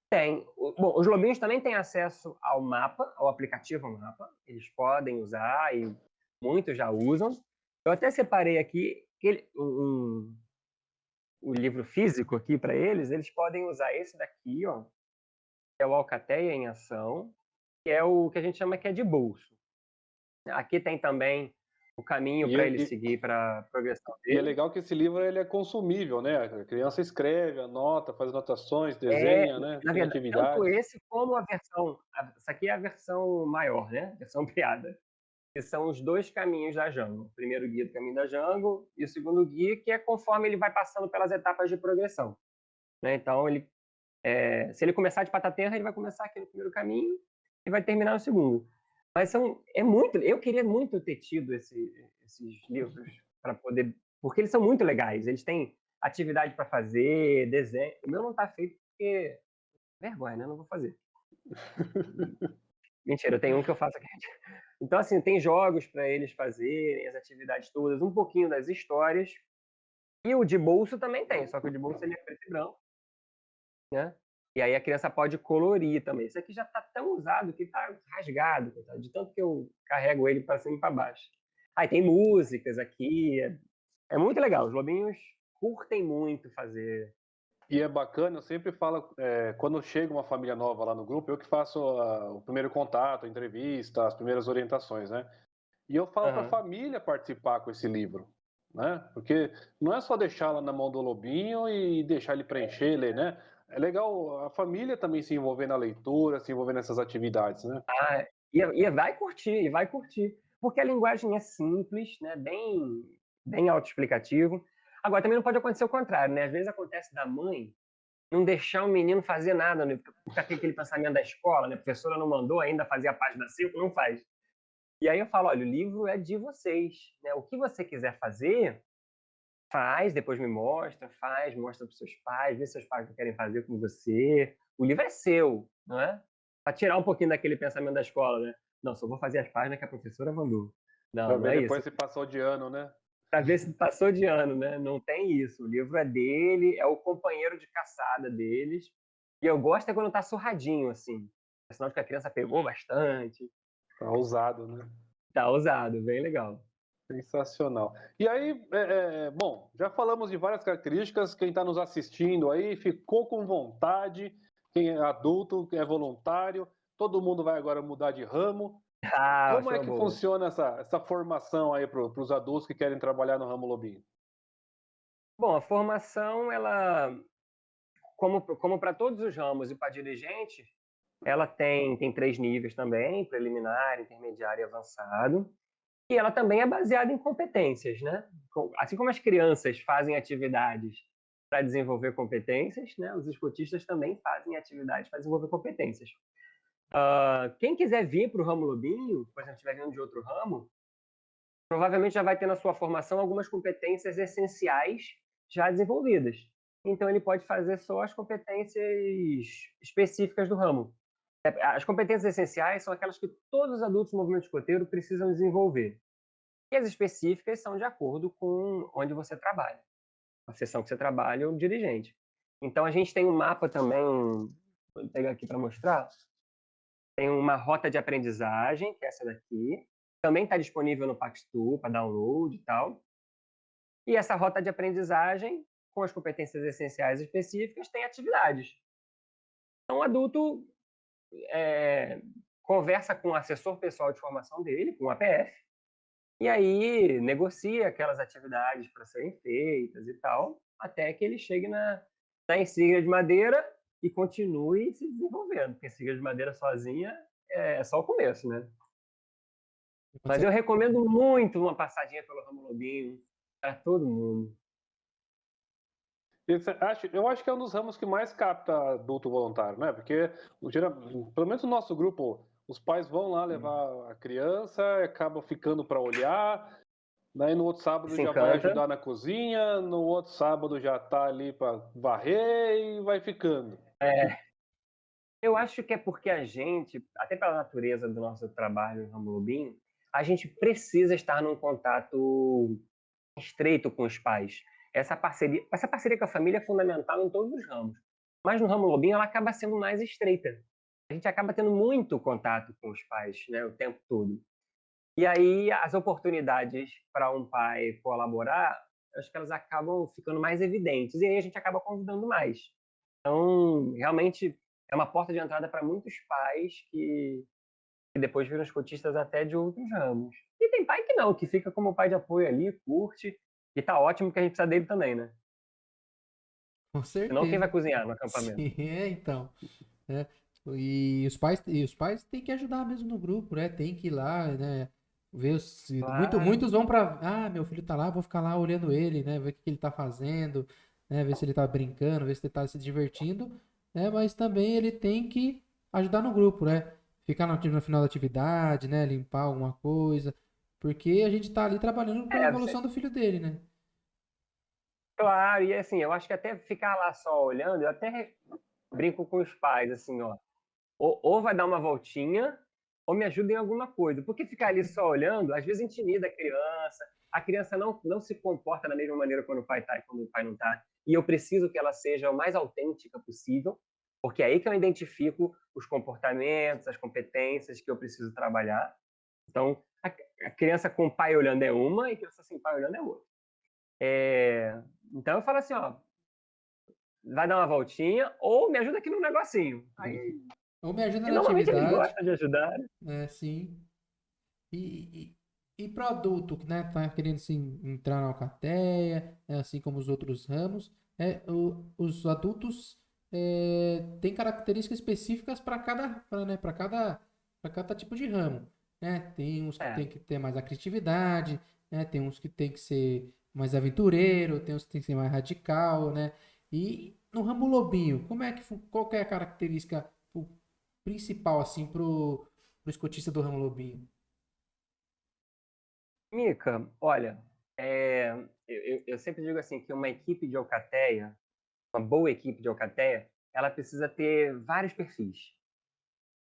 Tem. Bom, os lobinhos também têm acesso ao mapa, ao aplicativo mapa. Eles podem usar e muitos já usam. Eu até separei aqui o livro físico aqui para eles. Eles podem usar esse daqui, ó, que é o Alcateia em Ação, que é o que a gente chama que é de bolso. Aqui tem também o caminho para ele seguir para a progressão E é dele. legal que esse livro ele é consumível, né? A criança escreve, anota, faz anotações, desenha, né? Na Tem verdade, tanto atividades. esse como essa aqui é a versão maior, né? A versão ampliada. Que são os 2 caminhos da Django. O primeiro guia do caminho da Django e o segundo guia, que é conforme ele vai passando pelas etapas de progressão, né? Então, se ele começar de pataterra, ele vai começar aqui no primeiro caminho e vai terminar no segundo. Mas eu queria muito ter tido esses livros para poder, porque eles são muito legais. Eles têm atividade para fazer, desenho. O meu não está feito porque vergonha, né? Não vou fazer. Mentira, tem um que eu faço aqui. Então, assim, tem jogos para eles fazerem, as atividades todas, um pouquinho das histórias. E o de bolso também tem, só que o de bolso ele é preto e branco, né? E aí a criança pode colorir também. Esse aqui já está tão usado que está rasgado, de tanto que eu carrego ele para cima e para baixo. Aí tem músicas aqui, é muito legal. Os lobinhos curtem muito fazer. E é bacana, eu sempre falo, quando chega uma família nova lá no grupo, eu que faço o primeiro contato, a entrevista, as primeiras orientações, né? E eu falo para a família participar com esse livro, né? Porque não é só deixar lá na mão do lobinho e deixar ele preencher, ler, né? É legal a família também se envolver na leitura, se envolver nessas atividades, né? E vai curtir, porque a linguagem é simples, né? Bem autoexplicativo. Agora, também não pode acontecer o contrário, né? Às vezes acontece da mãe não deixar o menino fazer nada, né? Ficar com aquele pensamento da escola, né? A professora não mandou ainda fazer a página 5, não faz. E aí eu falo, olha, o livro é de vocês, né? O que você quiser fazer, faz, depois me mostra, mostra para seus pais, vê se seus pais não querem fazer com você. O livro é seu, não é? Para tirar um pouquinho daquele pensamento da escola, né? Não, só vou fazer as páginas que a professora mandou. Para Não ver é depois isso. se passou de ano, né? Para ver se passou de ano, né? Não tem isso. O livro é dele, é o companheiro de caçada deles. E eu gosto é quando tá surradinho, assim. É sinal de que a criança pegou bastante. Tá usado, né? Tá usado, bem legal. Sensacional. E aí, bom, já falamos de várias características. Quem está nos assistindo aí ficou com vontade. Quem é adulto, quem é voluntário, todo mundo vai agora mudar de ramo. Como é Achou que boa. funciona essa formação aí para os adultos que querem trabalhar no ramo lobinho? Bom, a formação, ela, como para todos os ramos e para dirigente, ela tem 3 níveis também, preliminar, intermediário e avançado. E ela também é baseada em competências, né? Assim como as crianças fazem atividades para desenvolver competências, né? Os esportistas também fazem atividades para desenvolver competências. Quem quiser vir para o ramo lobinho, por exemplo, estiver vindo de outro ramo, provavelmente já vai ter na sua formação algumas competências essenciais já desenvolvidas. Então, ele pode fazer só as competências específicas do ramo. As competências essenciais são aquelas que todos os adultos do movimento escoteiro precisam desenvolver. E as específicas são de acordo com onde você trabalha. A seção que você trabalha ou o dirigente. Então, a gente tem um mapa também, vou pegar aqui para mostrar. Tem uma rota de aprendizagem, que é essa daqui. Também está disponível no Paxtu para download e tal. E essa rota de aprendizagem, com as competências essenciais e específicas, tem atividades. Então, o adulto conversa com o assessor pessoal de formação dele, com o APF, e aí negocia aquelas atividades para serem feitas e tal, até que ele chegue na insígnia de madeira e continue se desenvolvendo, porque a insígnia de madeira sozinha é só o começo, né? Mas eu recomendo muito uma passadinha pelo Ramo Lobinho para todo mundo. Eu acho que é um dos ramos que mais capta adulto voluntário, né? Porque, pelo menos no nosso grupo, os pais vão lá levar a criança, acabam ficando para olhar, daí no outro sábado já vai ajudar na cozinha, no outro sábado já está ali para varrer e vai ficando. Eu acho que é porque a gente, até pela natureza do nosso trabalho no Ramo Lobinho, a gente precisa estar num contato estreito com os pais. Essa parceria com a família é fundamental em todos os ramos. Mas no Ramo Lobinho ela acaba sendo mais estreita. A gente acaba tendo muito contato com os pais, né, o tempo todo. E aí as oportunidades para um pai colaborar, acho que elas acabam ficando mais evidentes. E aí a gente acaba convidando mais. Então, realmente, é uma porta de entrada para muitos pais que depois viram escotistas até de outros ramos. E tem pai que não, que fica como pai de apoio ali, curte, e tá ótimo que a gente precisa dele também, né? Com certeza. Senão quem vai cozinhar no acampamento? Sim, então. E os pais têm que ajudar mesmo no grupo, né? Tem que ir lá, né? Ver se Claro. muitos vão para, meu filho tá lá, vou ficar lá olhando ele, né? Ver o que ele tá fazendo, né? Ver se ele tá brincando, ver se ele tá se divertindo, né? Mas também ele tem que ajudar no grupo, né? Ficar no final da atividade, né? Limpar alguma coisa, porque a gente tá ali trabalhando para a evolução do filho dele, né? Claro, e assim, eu acho que até ficar lá só olhando, eu até brinco com os pais, assim, ó. Ou vai dar uma voltinha, ou me ajuda em alguma coisa. Porque ficar ali só olhando, às vezes intimida a criança não se comporta da mesma maneira quando o pai tá e quando o pai não tá. E eu preciso que ela seja o mais autêntica possível, porque é aí que eu identifico os comportamentos, as competências que eu preciso trabalhar. Então, a criança com o pai olhando é uma, e a criança sem pai olhando é outra. Então eu falo assim, ó, vai dar uma voltinha, ou me ajuda aqui num negocinho. Aí, Ou me ajuda na normalmente eles atividade. gostam de ajudar. Sim. E para o adulto que, né, tá querendo assim, entrar na alcateia, assim como os outros ramos, os adultos têm características específicas para cada tipo de ramo, né? Tem uns que tem que ter mais a criatividade, né? Tem uns que tem que ser mais aventureiro, tem uns que tem que ser mais radical, né? E no ramo lobinho, qual que é a característica principal assim pro escotista do ramo lobinho? Mica, olha, eu sempre digo assim que uma equipe de alcateia, uma boa equipe de alcateia, ela precisa ter vários perfis.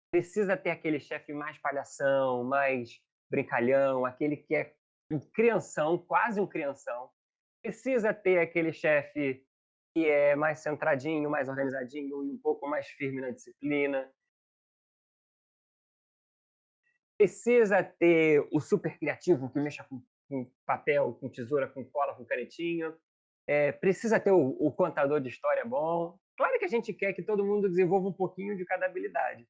Precisa ter aquele chefe mais palhação, mais brincalhão, aquele que é um crianção, quase um crianção. Precisa ter aquele chefe que é mais centradinho, mais organizadinho e um pouco mais firme na disciplina. Precisa ter o super criativo que mexa com papel, com tesoura, com cola, com canetinha. Precisa ter o contador de história bom. Claro que a gente quer que todo mundo desenvolva um pouquinho de cada habilidade.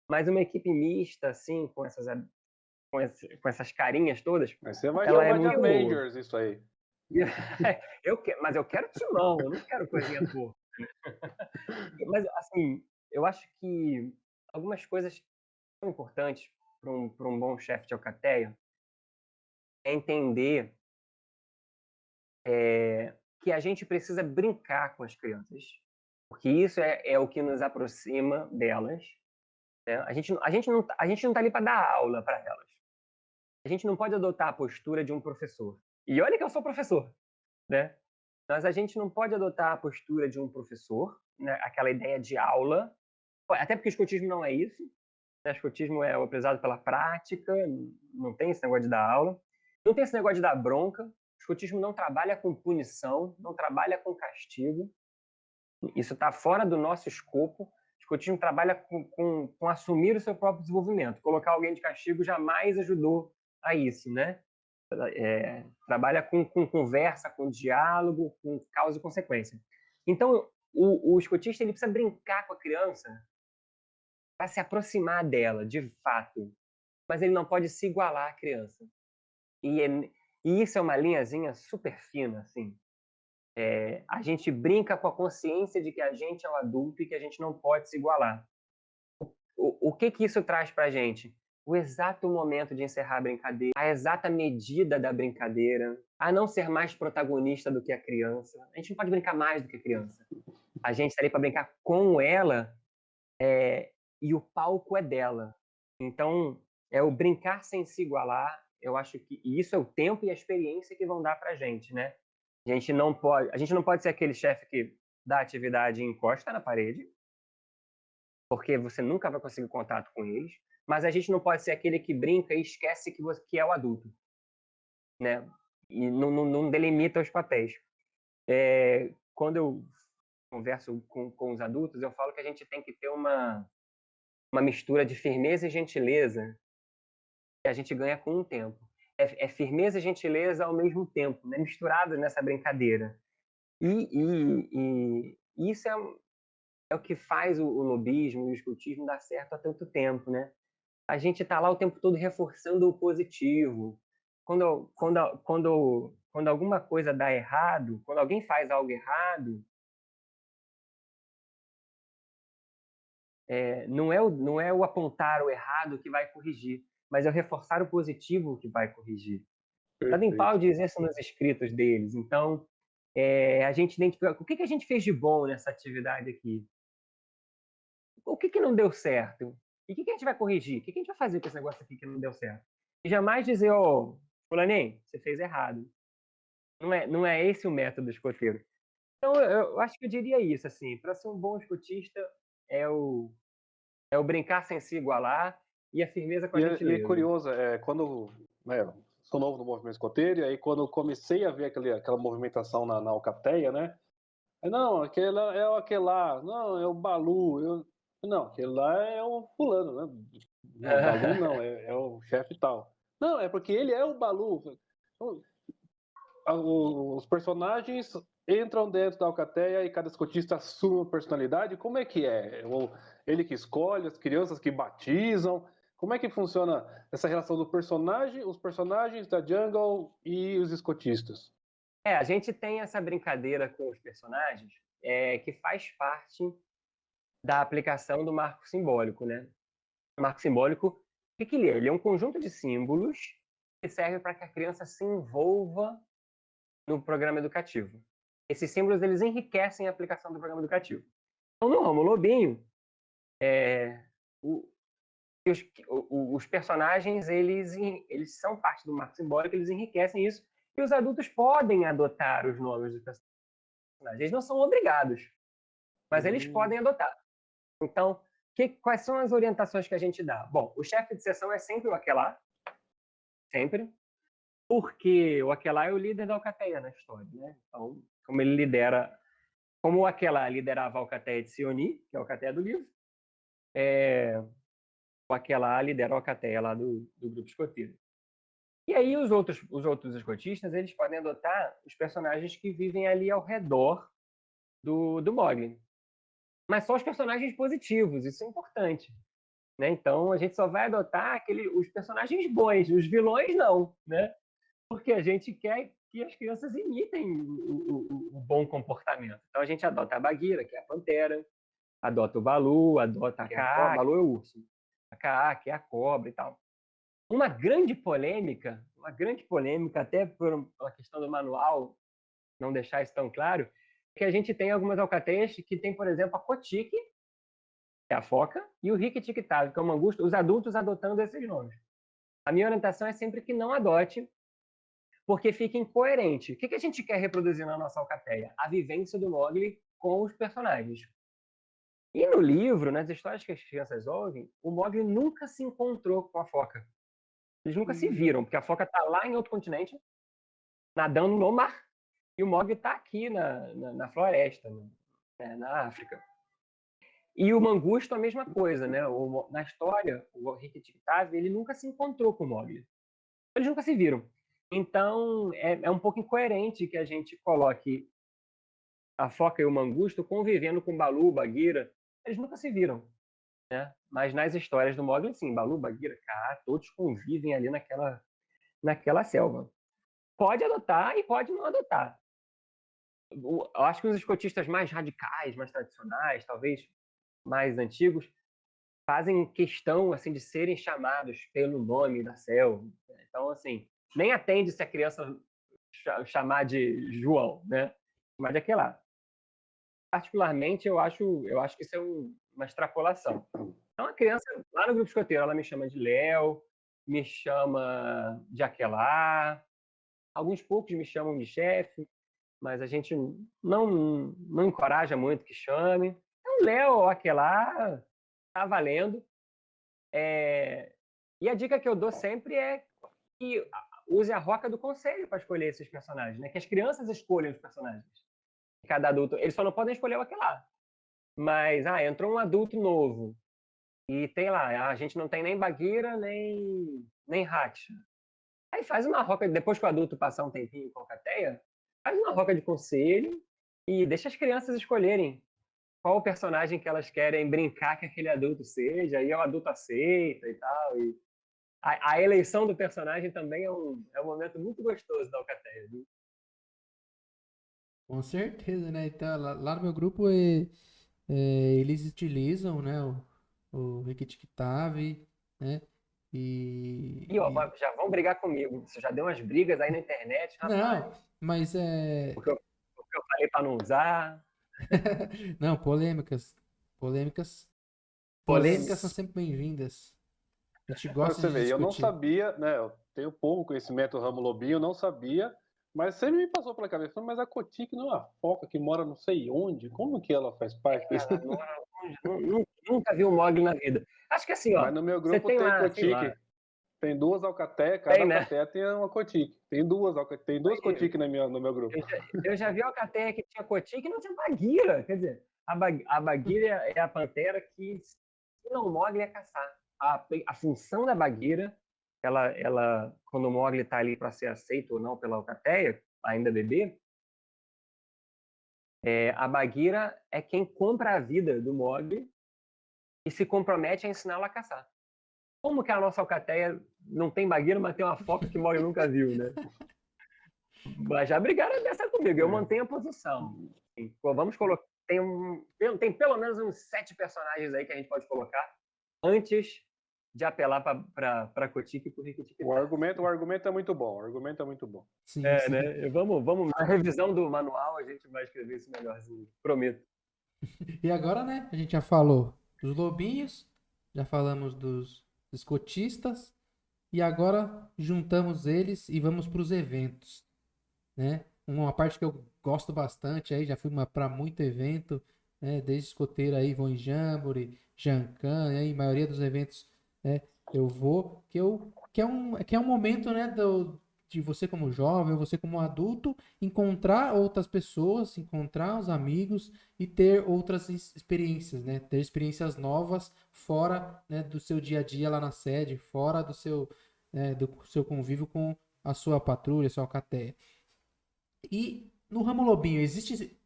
Mas uma equipe mista, assim, com essas carinhas todas... Mas você vai chamar de Avengers isso aí. Mas eu quero timão, eu não quero coisinha porca. Mas, assim, eu acho que algumas coisas são importantes para um bom chefe de alcateia é entender que a gente precisa brincar com as crianças, porque isso é o que nos aproxima delas. Né? A gente não está ali para dar aula para elas. a gente não pode adotar a postura de um professor. E olha que eu sou professor, né? Mas a gente não pode adotar a postura de um professor, né? Aquela ideia de aula, até porque o escotismo não é isso, né? O escotismo é prezado pela prática, não tem esse negócio de dar aula, não tem esse negócio de dar bronca, o escotismo não trabalha com punição, não trabalha com castigo, isso está fora do nosso escopo. O escotismo trabalha com assumir o seu próprio desenvolvimento. Colocar alguém de castigo jamais ajudou a isso, né? Trabalha com conversa, com diálogo, com causa e consequência. Então, o escotista ele precisa brincar com a criança para se aproximar dela, de fato. Mas ele não pode se igualar à criança. E isso é uma linhazinha super fina, assim. A gente brinca com a consciência de que a gente é o adulto e que a gente não pode se igualar. O que isso traz para a gente? O exato momento de encerrar a brincadeira, a exata medida da brincadeira, a não ser mais protagonista do que a criança. A gente não pode brincar mais do que a criança. A gente está ali para brincar com ela e o palco é dela. Então, é o brincar sem se igualar. Eu acho que isso é o tempo e a experiência que vão dar para a gente, né? A gente não pode ser aquele chefe que dá atividade e encosta na parede, porque você nunca vai conseguir contato com eles, mas a gente não pode ser aquele que brinca e esquece que é o adulto, né? E não delimita os papéis. Quando eu converso com os adultos, eu falo que a gente tem que ter uma mistura de firmeza e gentileza que a gente ganha com o tempo. É firmeza e gentileza ao mesmo tempo, né? Misturados nessa brincadeira. E isso é o que faz o lobismo e o escotismo dar certo há tanto tempo, né? A gente está lá o tempo todo reforçando o positivo. Quando alguma coisa dá errado, quando alguém faz algo errado, não é o apontar o errado que vai corrigir, mas é o reforçar o positivo que vai corrigir. Baden Powell diz isso nos escritos deles. Então, a gente identifica o que a gente fez de bom nessa atividade aqui. O que não deu certo? E o que a gente vai corrigir? O que a gente vai fazer com esse negócio aqui que não deu certo? E jamais dizer, fulaninho, você fez errado. Não é esse o método escoteiro. Então, eu acho que eu diria isso, assim, para ser um bom escotista é o brincar sem se igualar e a firmeza com a gentileza. E é curioso, quando sou novo no movimento escoteiro, e aí quando eu comecei a ver aquela movimentação na alcateia, né? Não, aquele lá, não, é o Balu, não, aquele lá é o fulano, né? Não, o Balu não, é o chefe tal. Não, é porque ele é o Balu. Os personagens entram dentro da alcateia e cada escotista assume uma personalidade. Como é que é? Ele que escolhe, as crianças que batizam. Como é que funciona essa relação do personagem, os personagens da Jungle e os escotistas? A gente tem essa brincadeira com os personagens que faz parte da aplicação do marco simbólico, né? O marco simbólico, o que ele é? Ele é um conjunto de símbolos que serve para que a criança se envolva no programa educativo. Esses símbolos, eles enriquecem a aplicação do programa educativo. Então, no Ramo Lobinho, os personagens, eles são parte do marco simbólico, eles enriquecem isso, e os adultos podem adotar os nomes dos personagens. Eles não são obrigados, mas eles podem adotar. Então, quais são as orientações que a gente dá? Bom, o chefe de seção é sempre o aquelá, sempre, porque o aquelá é o líder da alcateia na história, né? Então, como o aquelá liderava a alcateia de Sioni, que é a alcateia do livro, o aquelá lidera a alcateia lá do grupo escoteiro. E aí os outros escotistas, eles podem adotar os personagens que vivem ali ao redor do Mogli. Mas só os personagens positivos, isso é importante. Né? Então, a gente só vai adotar os personagens bons, os vilões não, né? Porque a gente quer que as crianças imitem o bom comportamento. Então, a gente adota a Bagheera, que é a pantera, adota o Balu, adota a Kaa, Balu é o urso, a Kaa, que é a cobra e tal. Uma grande polêmica, até por uma questão do manual não deixar isso tão claro, é que a gente tem algumas alcateias que tem, por exemplo, a Kotick, que é a foca, e o Rikki-Tikki-Tavi, que é o mangusto, os adultos adotando esses nomes. A minha orientação é sempre que não adote, porque fica incoerente. O que a gente quer reproduzir na nossa alcateia? A vivência do Mowgli com os personagens. E no livro, nas histórias que as crianças ouvem, o Mowgli nunca se encontrou com a foca. Eles nunca se viram, porque a foca está lá em outro continente, nadando no mar, e o Mowgli está aqui na floresta, né, na África. E o Mangusto, a mesma coisa, né? Na história, o Rikki-Tikki-Tavi, ele nunca se encontrou com o Mowgli. Eles nunca se viram. Então, é um pouco incoerente que a gente coloque a foca e o Mangusto convivendo com Balu, Bagheera. Eles nunca se viram, né? Mas nas histórias do Mowgli, sim, Balu, Bagheera, Kaa, todos convivem ali naquela selva. Pode adotar e pode não adotar. Eu acho que os escotistas mais radicais, mais tradicionais, talvez mais antigos, fazem questão assim de serem chamados pelo nome da selva. Então, assim, nem atende se a criança chamar de João, né? Mas é que lá. Particularmente, eu acho que isso é uma extrapolação. Então, a criança, lá no grupo escoteiro, ela me chama de Léo, me chama de Aquelá, alguns poucos me chamam de chefe, mas a gente não encoraja muito que chame. Então, Léo ou Aquelá, tá valendo. E a dica que eu dou sempre é que use a roca do conselho para escolher esses personagens, né? Que as crianças escolham os personagens. Cada adulto, eles só não podem escolher o Aquelá. Mas, entrou um adulto novo e tem lá, a gente não tem nem Bagheera, nem Hatch. Aí faz uma roca, depois que o adulto passar um tempinho com a alcateia, faz uma roca de conselho e deixa as crianças escolherem qual o personagem que elas querem brincar que aquele adulto seja, e o adulto aceita e tal. E a eleição do personagem também é um momento muito gostoso da alcateia, viu? Com certeza, né? Então, lá no meu grupo eles utilizam, né, o Rikki-Tikki-Tavi, né? Ó, já vão brigar comigo. Você já deu umas brigas aí na internet, rapaz. Não, mas Porque eu falei para não usar. Não, polêmicas. Polêmicas são sempre bem-vindas. A gente Pra gosta você de ver, eu não discutir. sabia, né? Eu tenho pouco conhecimento do ramo lobinho, eu não sabia, mas sempre me passou pela cabeça, mas a Cotique não é uma foca que mora não sei onde? Como que ela faz parte disso? Nunca vi um Mowgli na vida. Acho que assim, ó. Mas no meu Você grupo tem tem lá, Cotique. Tem duas alcateias, cada tem, né? alcateia tem uma Cotique. Tem duas Cotique no meu grupo. Eu já vi alcateia que tinha Cotique e não tinha Bagheera. Quer dizer, a Bagheera é a pantera que, se não o Mowgli, é caçar. A função da Bagheera, ela, quando o Mowgli está ali para ser aceito ou não pela alcateia, ainda bebê, a Bagheera é quem compra a vida do Mowgli e se compromete a ensiná-lo a caçar. Como que a nossa alcateia não tem Bagheera, mas tem uma foca que o Mowgli nunca viu, né? Mas já brigaram dessa comigo. Eu mantenho a posição. Pô, vamos colocar. Tem pelo menos uns 7 personagens aí que a gente pode colocar antes de apelar para Cotique e para Rikki-Tikki. O argumento é muito bom. O argumento é muito bom. Sim, sim. Né? Vamos na revisão do manual, a gente vai escrever isso melhorzinho. Prometo. E agora, né? A gente já falou dos lobinhos, já falamos dos escotistas, e agora juntamos eles e vamos para os eventos, né? Uma parte que eu gosto bastante aí, já fui para muito evento, né? Desde escoteiro aí, vou em Jamboree, Jancan, aí, maioria dos eventos, né? Eu vou, que é um momento, né? De você como jovem, você como adulto, encontrar outras pessoas, encontrar os amigos e ter outras experiências, né? Ter experiências novas fora, né, do seu dia a dia lá na sede, fora do seu convívio com a sua patrulha, sua alcateia. E no ramo lobinho, existem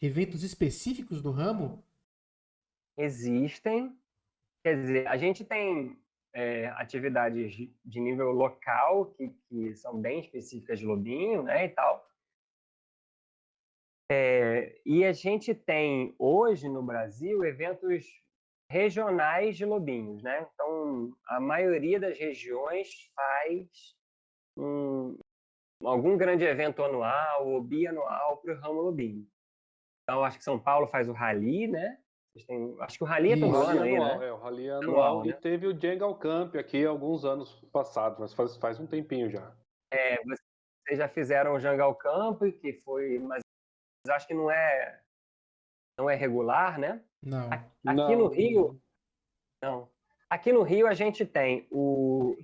eventos específicos do ramo? Existem. Quer dizer, a gente tem atividades de nível local que são bem específicas de lobinho, né, e tal. E a gente tem, hoje no Brasil, eventos regionais de lobinhos, né? Então, a maioria das regiões faz algum grande evento anual ou bianual para o ramo lobinho. Então, acho que São Paulo faz o Rally, né? Acho que o Rally é todo O ano Rally aí, anual, né? o Rally é Anual, anual. E né? teve o Jungle Camp aqui alguns anos passados, mas faz um tempinho já. Vocês já fizeram o Jungle Camp, que foi, mas acho que não é regular, né? Não. Aqui no Não, Rio, não. Aqui no Rio a gente tem um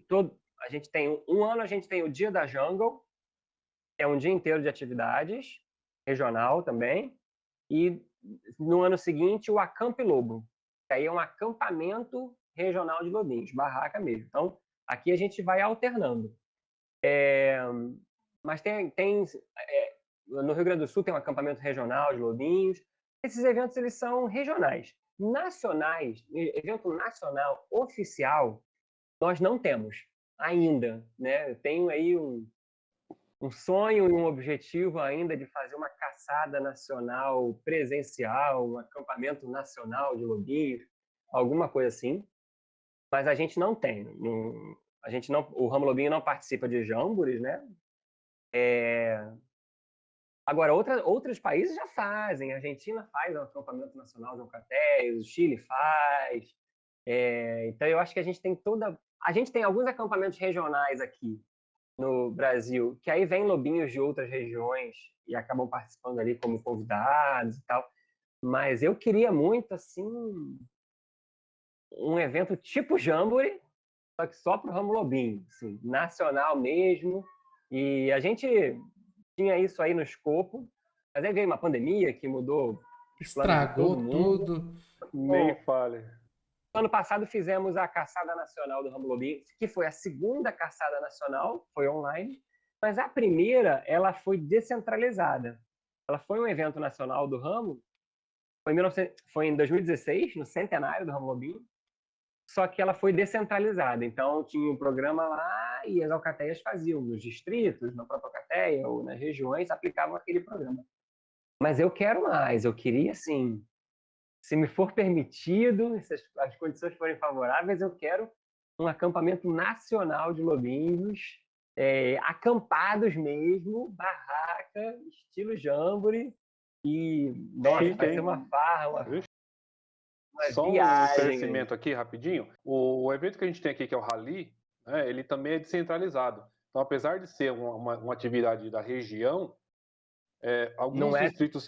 ano a gente tem o Dia da Jungle, que é um dia inteiro de atividades, regional também, e no ano seguinte o Acamp Lobo, que aí é um acampamento regional de lobinhos, barraca mesmo. Então, aqui a gente vai alternando. Mas no Rio Grande do Sul tem um acampamento regional de lobinhos. Esses eventos eles são regionais. Nacionais, evento nacional oficial, nós não temos ainda, né? Eu tenho aí um sonho e um objetivo ainda de fazer uma caçada nacional presencial, um acampamento nacional de lobinhos, alguma coisa assim. Mas a gente não tem. O Ramo Lobinho não participa de jambores, né? Agora, outros países já fazem. A Argentina faz o acampamento nacional de alcateias, o Chile faz. Então, eu acho que a gente tem A gente tem alguns acampamentos regionais aqui no Brasil, que aí vêm lobinhos de outras regiões e acabam participando ali como convidados e tal. Mas eu queria muito, assim, um evento tipo Jamboree, só que só para o Ramo Lobinho, assim, nacional mesmo. E a gente tinha isso aí no escopo, mas aí veio uma pandemia que mudou os planos de todo Estragou mundo. tudo. nem fale. Ano passado fizemos a Caçada Nacional do Ramo Lobinho, que foi a segunda Caçada Nacional, foi online, mas a primeira, ela foi descentralizada. Ela foi um evento nacional do ramo, foi em 2016, no centenário do Ramo Lobinho, só que ela foi descentralizada. Então, tinha um programa lá e as alcateias faziam nos distritos, na própria alcateia ou nas regiões, aplicavam aquele programa. Mas eu quero mais, eu queria, assim, se me for permitido, se as condições forem favoráveis, eu quero um acampamento nacional de lobinhos, acampados mesmo, barraca, estilo Jamboree, e, nossa, vai ser uma farra, uma Só um viagem. esclarecimento aqui, rapidinho. O evento que a gente tem aqui, que é o Rally, né, ele também é descentralizado. Então, apesar de ser uma atividade da região, alguns distritos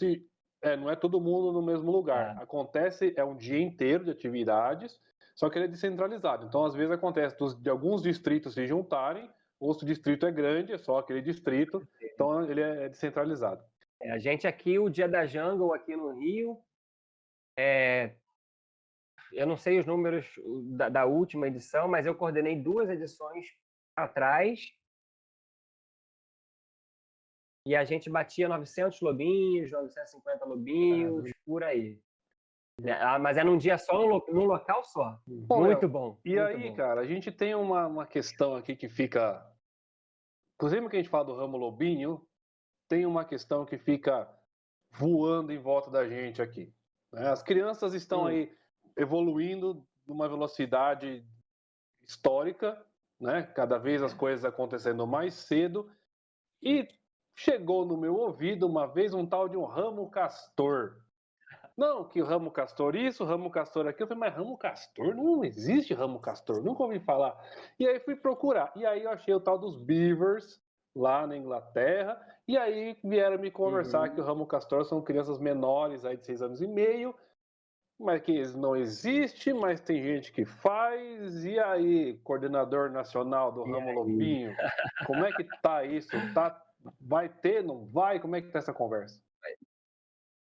não é todo mundo no mesmo lugar. Acontece, é um dia inteiro de atividades, só que ele é descentralizado. Então, às vezes acontece de alguns distritos se juntarem, outro distrito é grande, é só aquele distrito, então ele é descentralizado. A gente aqui, o Dia da Jungle aqui no Rio, eu não sei os números da última edição, mas eu coordenei 2 edições atrás, e a gente batia 900 lobinhos, 950 lobinhos, por aí. Mas é num dia só, num local só. Muito bom. E aí, cara, a gente tem uma questão aqui que fica... Inclusive, que a gente fala do Ramo Lobinho, tem uma questão que fica voando em volta da gente aqui. Né? As crianças estão aí evoluindo numa velocidade histórica, né? Cada vez as coisas acontecendo mais cedo, e chegou no meu ouvido uma vez um tal de um ramo castor. Não, que ramo castor isso, ramo castor aquilo. Eu falei, mas ramo castor? Não existe ramo castor, nunca ouvi falar. E aí fui procurar, e aí eu achei o tal dos beavers lá na Inglaterra, e aí vieram me conversar que o ramo castor são crianças menores aí de 6 anos e meio, mas que não existe, mas tem gente que faz. E aí, coordenador nacional do Ramo Lobinho, como é que tá isso? Vai ter, não vai? Como é que tá essa conversa?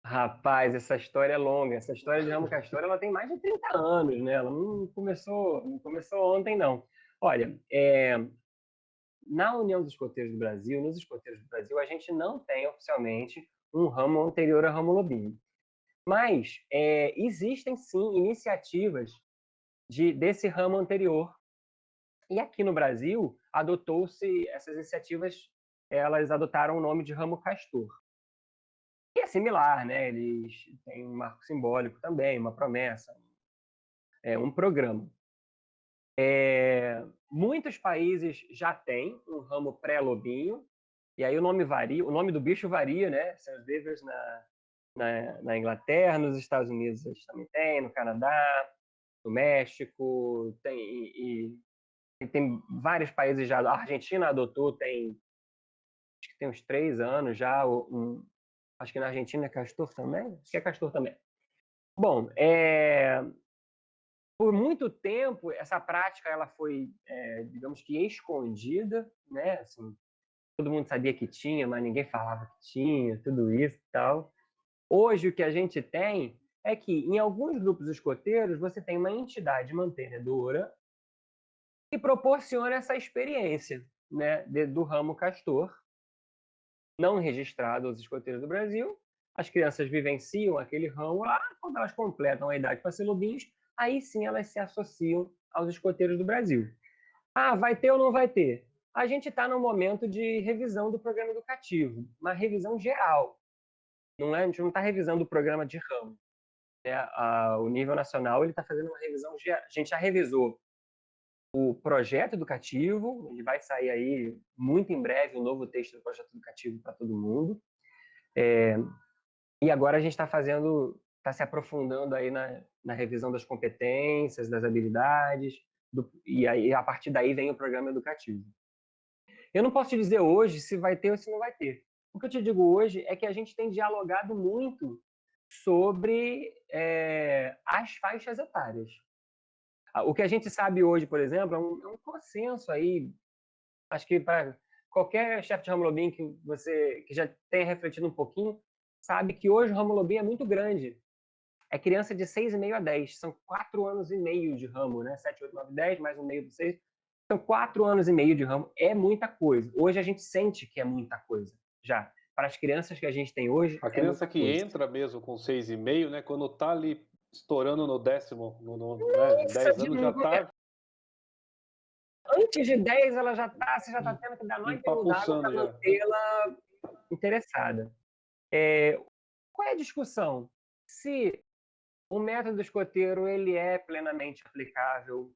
Rapaz, essa história é longa. Essa história de Ramo Castor, ela tem mais de 30 anos, né? Ela não começou ontem, não. Olha, na União dos Escoteiros do Brasil, nos Escoteiros do Brasil, a gente não tem oficialmente um ramo anterior a Ramo Lobinho. Mas existem, sim, iniciativas desse ramo anterior. E aqui no Brasil, adotou-se essas iniciativas, elas adotaram o nome de Ramo Castor. E é similar, né? Eles têm um marco simbólico também, uma promessa, um programa. Muitos países já têm um ramo pré-lobinho, e aí o nome varia, o nome do bicho varia, né? São os beavers na Inglaterra, nos Estados Unidos a gente também tem, no Canadá, no México, tem vários países já. A Argentina adotou, acho que tem uns 3 anos já. Acho que na Argentina é castor também. Acho que é castor também. Bom, por muito tempo essa prática ela foi, digamos que escondida, né? Assim, todo mundo sabia que tinha, mas ninguém falava que tinha, tudo isso e tal. Hoje o que a gente tem é que em alguns grupos escoteiros você tem uma entidade mantenedora que proporciona essa experiência, né, do ramo castor, não registrado aos escoteiros do Brasil. As crianças vivenciam aquele ramo lá, quando elas completam a idade para ser lobinhos, aí sim elas se associam aos escoteiros do Brasil. Ah, vai ter ou não vai ter? A gente está no momento de revisão do programa educativo, uma revisão geral. A gente não está revisando o programa de ramo. O nível nacional está fazendo uma revisão geral. A gente já revisou o projeto educativo, ele vai sair aí muito em breve um novo texto do projeto educativo para todo mundo. E agora a gente está se aprofundando aí na revisão das competências, das habilidades, e aí a partir daí vem o programa educativo. Eu não posso te dizer hoje se vai ter ou se não vai ter. O que eu te digo hoje é que a gente tem dialogado muito sobre as faixas etárias. O que a gente sabe hoje, por exemplo, é um consenso aí, acho que para qualquer chefe de ramo lobinho que já tenha refletido um pouquinho, sabe que hoje o ramo lobinho é muito grande. É criança de 6,5 a 10, são 4 anos e meio de ramo, né? 7, 8, 9, 10, mais um meio do 6. São 4 anos e meio de ramo, é muita coisa. Hoje a gente sente que é muita coisa, já. Para as crianças que a gente tem hoje, A criança que entra mesmo com 6,5, né? Quando tá ali estourando no 10º, né, 10 anos já tá... Antes de 10, você já tá tendo que dar nó em pelo d'água para mantê-la interessada. Qual é a discussão? Se o método escoteiro ele é plenamente aplicável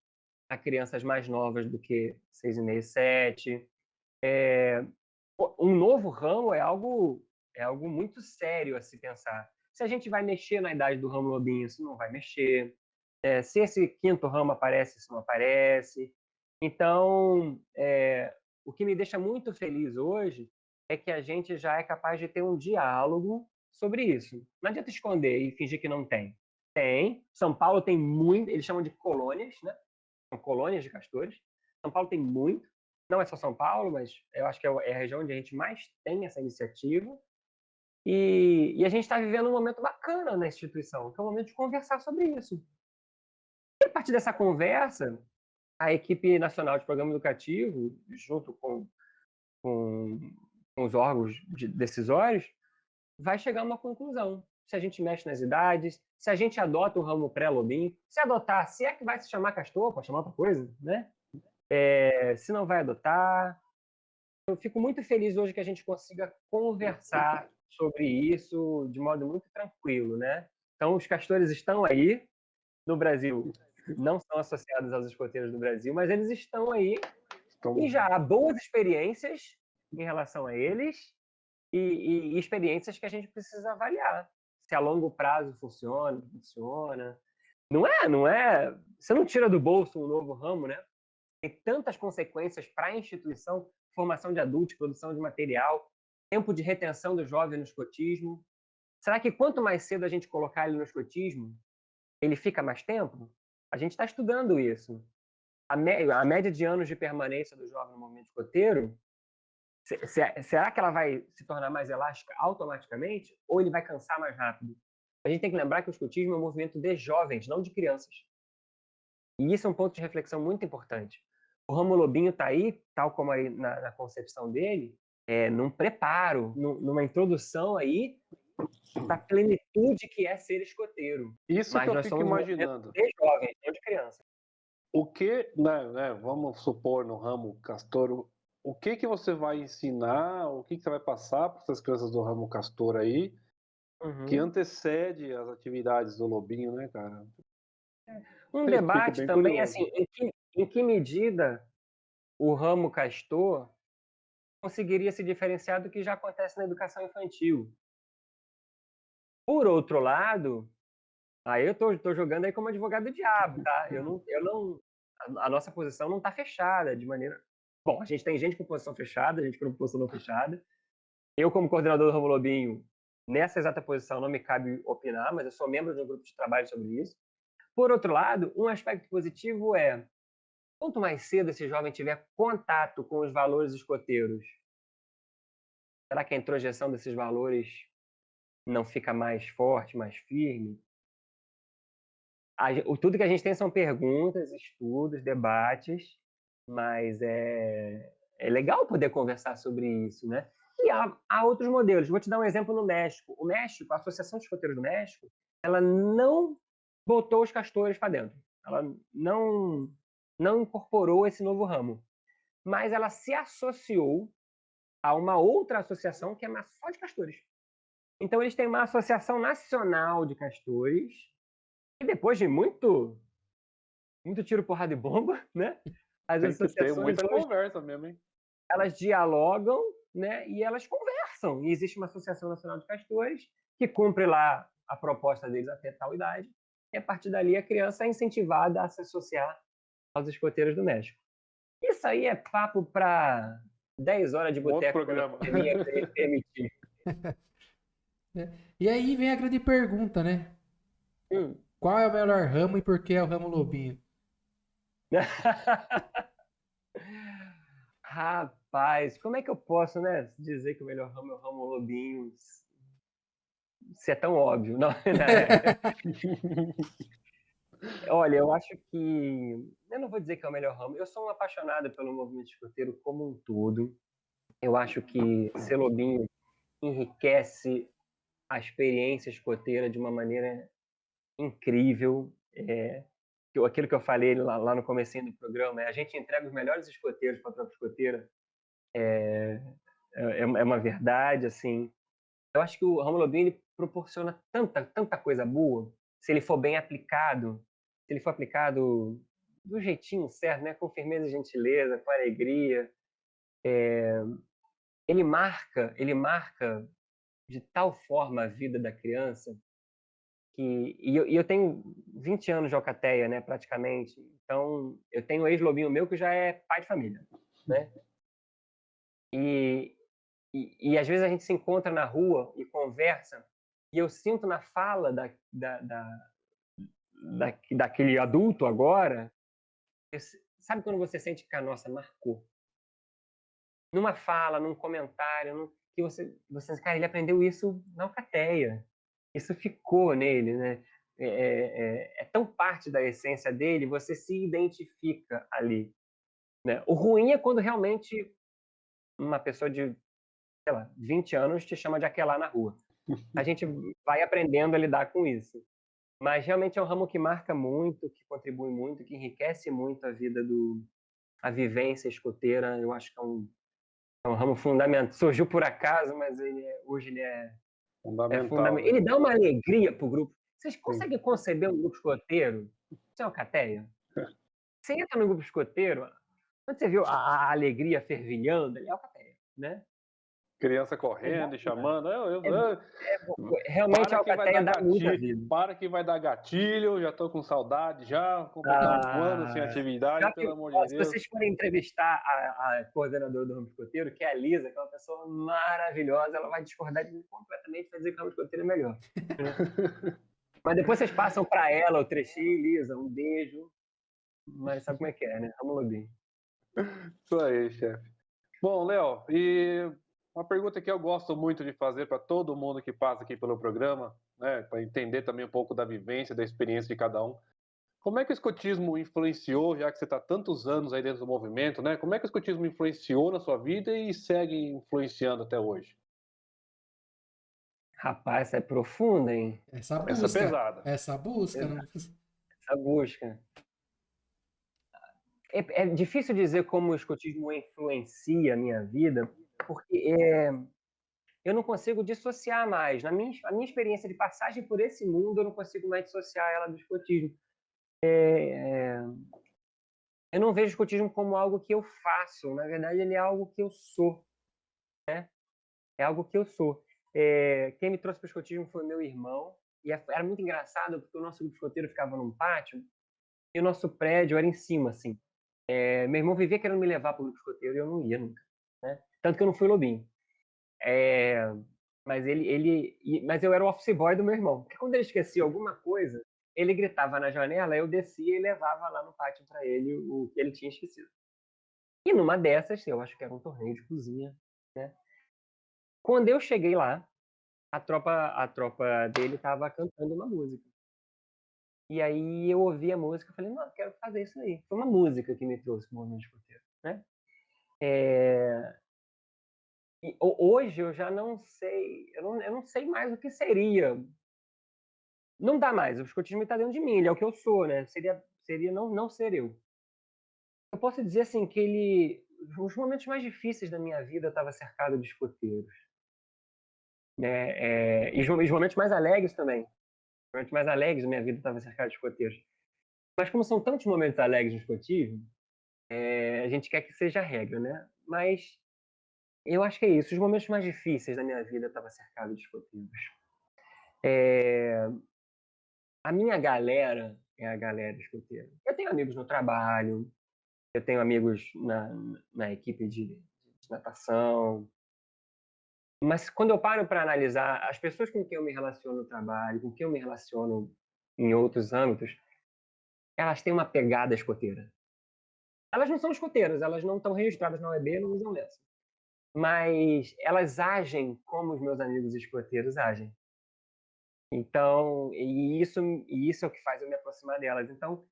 a crianças mais novas do que 6,5, 7. Um novo ramo é algo muito sério a se pensar. Se a gente vai mexer na idade do ramo lobinho, se não vai mexer. Se esse quinto ramo aparece, se não aparece. Então, o que me deixa muito feliz hoje é que a gente já é capaz de ter um diálogo sobre isso. Não adianta esconder e fingir que não tem. Tem. São Paulo tem muito, eles chamam de colônias, né? São colônias de castores. São Paulo tem muito. Não é só São Paulo, mas eu acho que é a região onde a gente mais tem essa iniciativa. E a gente está vivendo um momento bacana na instituição, que é o momento de conversar sobre isso. E a partir dessa conversa, a equipe nacional de programa educativo, junto com os órgãos decisórios, vai chegar a uma conclusão. Se a gente mexe nas idades, se a gente adota o ramo pré-lobinho, se adotar, se é que vai se chamar castor, pode chamar outra coisa, né? Se não vai adotar. Eu fico muito feliz hoje que a gente consiga conversar sobre isso de modo muito tranquilo, né? Então, os castores estão aí no Brasil, não são associados aos escoteiros do Brasil, mas eles estão aí e já há boas experiências em relação a eles e experiências que a gente precisa avaliar. Se a longo prazo funciona, não funciona. Não é... Você não tira do bolso um novo ramo, né? Tem tantas consequências para a instituição, formação de adultos, produção de material, tempo de retenção do jovem no escotismo. Será que quanto mais cedo a gente colocar ele no escotismo, ele fica mais tempo? A gente está estudando isso. A média de anos de permanência do jovem no movimento escoteiro, será que ela vai se tornar mais elástica automaticamente ou ele vai cansar mais rápido? A gente tem que lembrar que o escotismo é um movimento de jovens, não de crianças. E isso é um ponto de reflexão muito importante. O ramo lobinho está aí, tal como aí na concepção dele, num preparo, numa introdução aí da plenitude que é ser escoteiro. Isso mas que eu nós fico somos imaginando. De jovens, não de crianças. O que, né, vamos supor no ramo castor, o que você vai ensinar, o que você vai passar para essas crianças do ramo castor aí, que antecede as atividades do lobinho, né, cara? Um debate também, curioso. assim, em que medida o ramo castor conseguiria se diferenciar do que já acontece na educação infantil. Por outro lado, aí eu tô jogando aí como advogado do diabo, tá? A nossa posição não está fechada de maneira. Bom, a gente tem gente com posição fechada, gente com posição não fechada. Eu, como coordenador do Ramo Lobinho, nessa exata posição não me cabe opinar, mas eu sou membro de um grupo de trabalho sobre isso. Por outro lado, um aspecto positivo é, quanto mais cedo esse jovem tiver contato com os valores escoteiros, será que a introjeção desses valores não fica mais forte, mais firme? Tudo que a gente tem são perguntas, estudos, debates, mas é legal poder conversar sobre isso, né? E há outros modelos. Vou te dar um exemplo no México. O México, a Associação de Escoteiros do México, ela não botou os castores para dentro. Ela não incorporou esse novo ramo. Mas ela se associou a uma outra associação que é só de castores. Então, eles têm uma associação nacional de castores e depois de muito tiro, porrada e bomba, né? As Tem que ter associações, muita conversa mesmo, hein? elas dialogam, né? E elas conversam. E existe uma Associação Nacional de Castores que cumpre lá a proposta deles até tal idade. E a partir dali a criança é incentivada a se associar aos escoteiros do México. Isso aí é papo para 10 horas de boteco quando a pandemia permitir. E aí vem a grande pergunta, né? Qual é o melhor ramo e por que é o Ramo Lobinho? Rapaz, como é que eu posso, né, dizer que o melhor ramo é o Ramo Lobinho? Se é tão óbvio, não, né? Olha, eu acho que... Eu não vou dizer que é o melhor ramo. Eu sou um apaixonado pelo movimento escoteiro como um todo. Eu acho que ser lobinho enriquece a experiência escoteira de uma maneira incrível. Aquilo que eu falei lá no comecinho do programa, a gente entrega os melhores escoteiros para a tropa escoteira. É uma verdade, assim. Eu acho que o Ramo Lobinho ele proporciona tanta coisa boa, se ele for bem aplicado, se ele for aplicado do jeitinho certo, né? Com firmeza e gentileza, com alegria. Ele marca de tal forma a vida da criança e eu tenho 20 anos de alcateia, né, praticamente. Então, eu tenho um ex-lobinho meu que já é pai de família, né? E às vezes a gente se encontra na rua e conversa, e eu sinto na fala daquele adulto agora, sabe quando você sente que a nossa marcou? Numa fala, num comentário, que você, cara, ele aprendeu isso na alcateia. Isso ficou nele, né? É tão parte da essência dele, você se identifica ali, né? O ruim é quando realmente uma pessoa de, sei lá, 20 anos te chama de aquelá na rua. A gente vai aprendendo a lidar com isso. Mas realmente é um ramo que marca muito, que contribui muito, que enriquece muito a vida a vivência escoteira. Eu acho que é um ramo fundamental. Surgiu por acaso, mas hoje ele é fundamental. Né? Ele dá uma alegria para o grupo. Vocês conseguem conceber um grupo escoteiro? Isso é uma cateia? Você entra no grupo escoteiro, quando você viu a alegria fervilhando, ele é uma cateia, né? Criança correndo e chamando. Realmente a alcateia dá muita vida. Para que vai dar gatilho, já estou com saudade, já completando um ano sem atividade, pelo amor de Deus. Se vocês forem entrevistar a coordenadora do ramo escoteiro, que é a Lisa, que é uma pessoa maravilhosa, ela vai discordar de mim completamente, vai dizer que o ramo escoteiro é melhor. Mas depois vocês passam para ela o trechinho, Lisa, um beijo. Mas sabe como é que é, né? Ramo Lobinho. Isso aí, chefe. Bom, Léo, e uma pergunta que eu gosto muito de fazer para todo mundo que passa aqui pelo programa, né, para entender também um pouco da vivência, da experiência de cada um. Como é que o escotismo influenciou, já que você está tantos anos aí dentro do movimento, né? Como é que o escotismo influenciou na sua vida e segue influenciando até hoje? Rapaz, essa é profunda, hein? Essa busca. Essa é pesada. Essa busca. Não... Essa busca. É difícil dizer como o escotismo influencia a minha vida, porque eu não consigo dissociar mais. A minha experiência de passagem por esse mundo, eu não consigo mais dissociar ela do escotismo. Eu não vejo o escotismo como algo que eu faço. Na verdade, ele é algo que eu sou. Né? É algo que eu sou. Quem me trouxe para o escotismo foi meu irmão. E era muito engraçado, porque o nosso grupo escoteiro ficava num pátio e o nosso prédio era em cima, assim. Meu irmão vivia querendo me levar para o grupo escoteiro e eu não ia nunca, né? Tanto que eu não fui lobinho. Mas eu era o office boy do meu irmão. Porque quando ele esquecia alguma coisa, ele gritava na janela, eu descia e levava lá no pátio para ele o que ele tinha esquecido. E numa dessas, eu acho que era um torneio de cozinha, né? Quando eu cheguei lá, a tropa dele estava cantando uma música. E aí eu ouvi a música e falei, não, eu quero fazer isso aí. Foi uma música que me trouxe para o movimento escoteiro, né? E hoje eu já não sei, eu não sei mais o que seria. Não dá mais, o escotismo está dentro de mim, ele é o que eu sou, né? Seria não ser eu. Eu posso dizer assim que os momentos mais difíceis da minha vida estava cercado de escoteiros, né? E os momentos mais alegres também. Os momentos mais alegres da minha vida estavam cercados de escoteiros. Mas como são tantos momentos alegres no escotismo, a gente quer que seja a regra, né? Mas eu acho que é isso. Os momentos mais difíceis da minha vida estavam cercados de escoteiros. A minha galera é a galera escoteira. Eu tenho amigos no trabalho, eu tenho amigos na equipe de natação. Mas quando eu paro para analisar as pessoas com quem eu me relaciono no trabalho, com quem eu me relaciono em outros âmbitos, elas têm uma pegada escoteira. Elas não são escoteiras, elas não estão registradas na OEB, não usam lenço. Mas elas agem como os meus amigos escoteiros agem. Então, e isso é o que faz eu me aproximar delas. Então,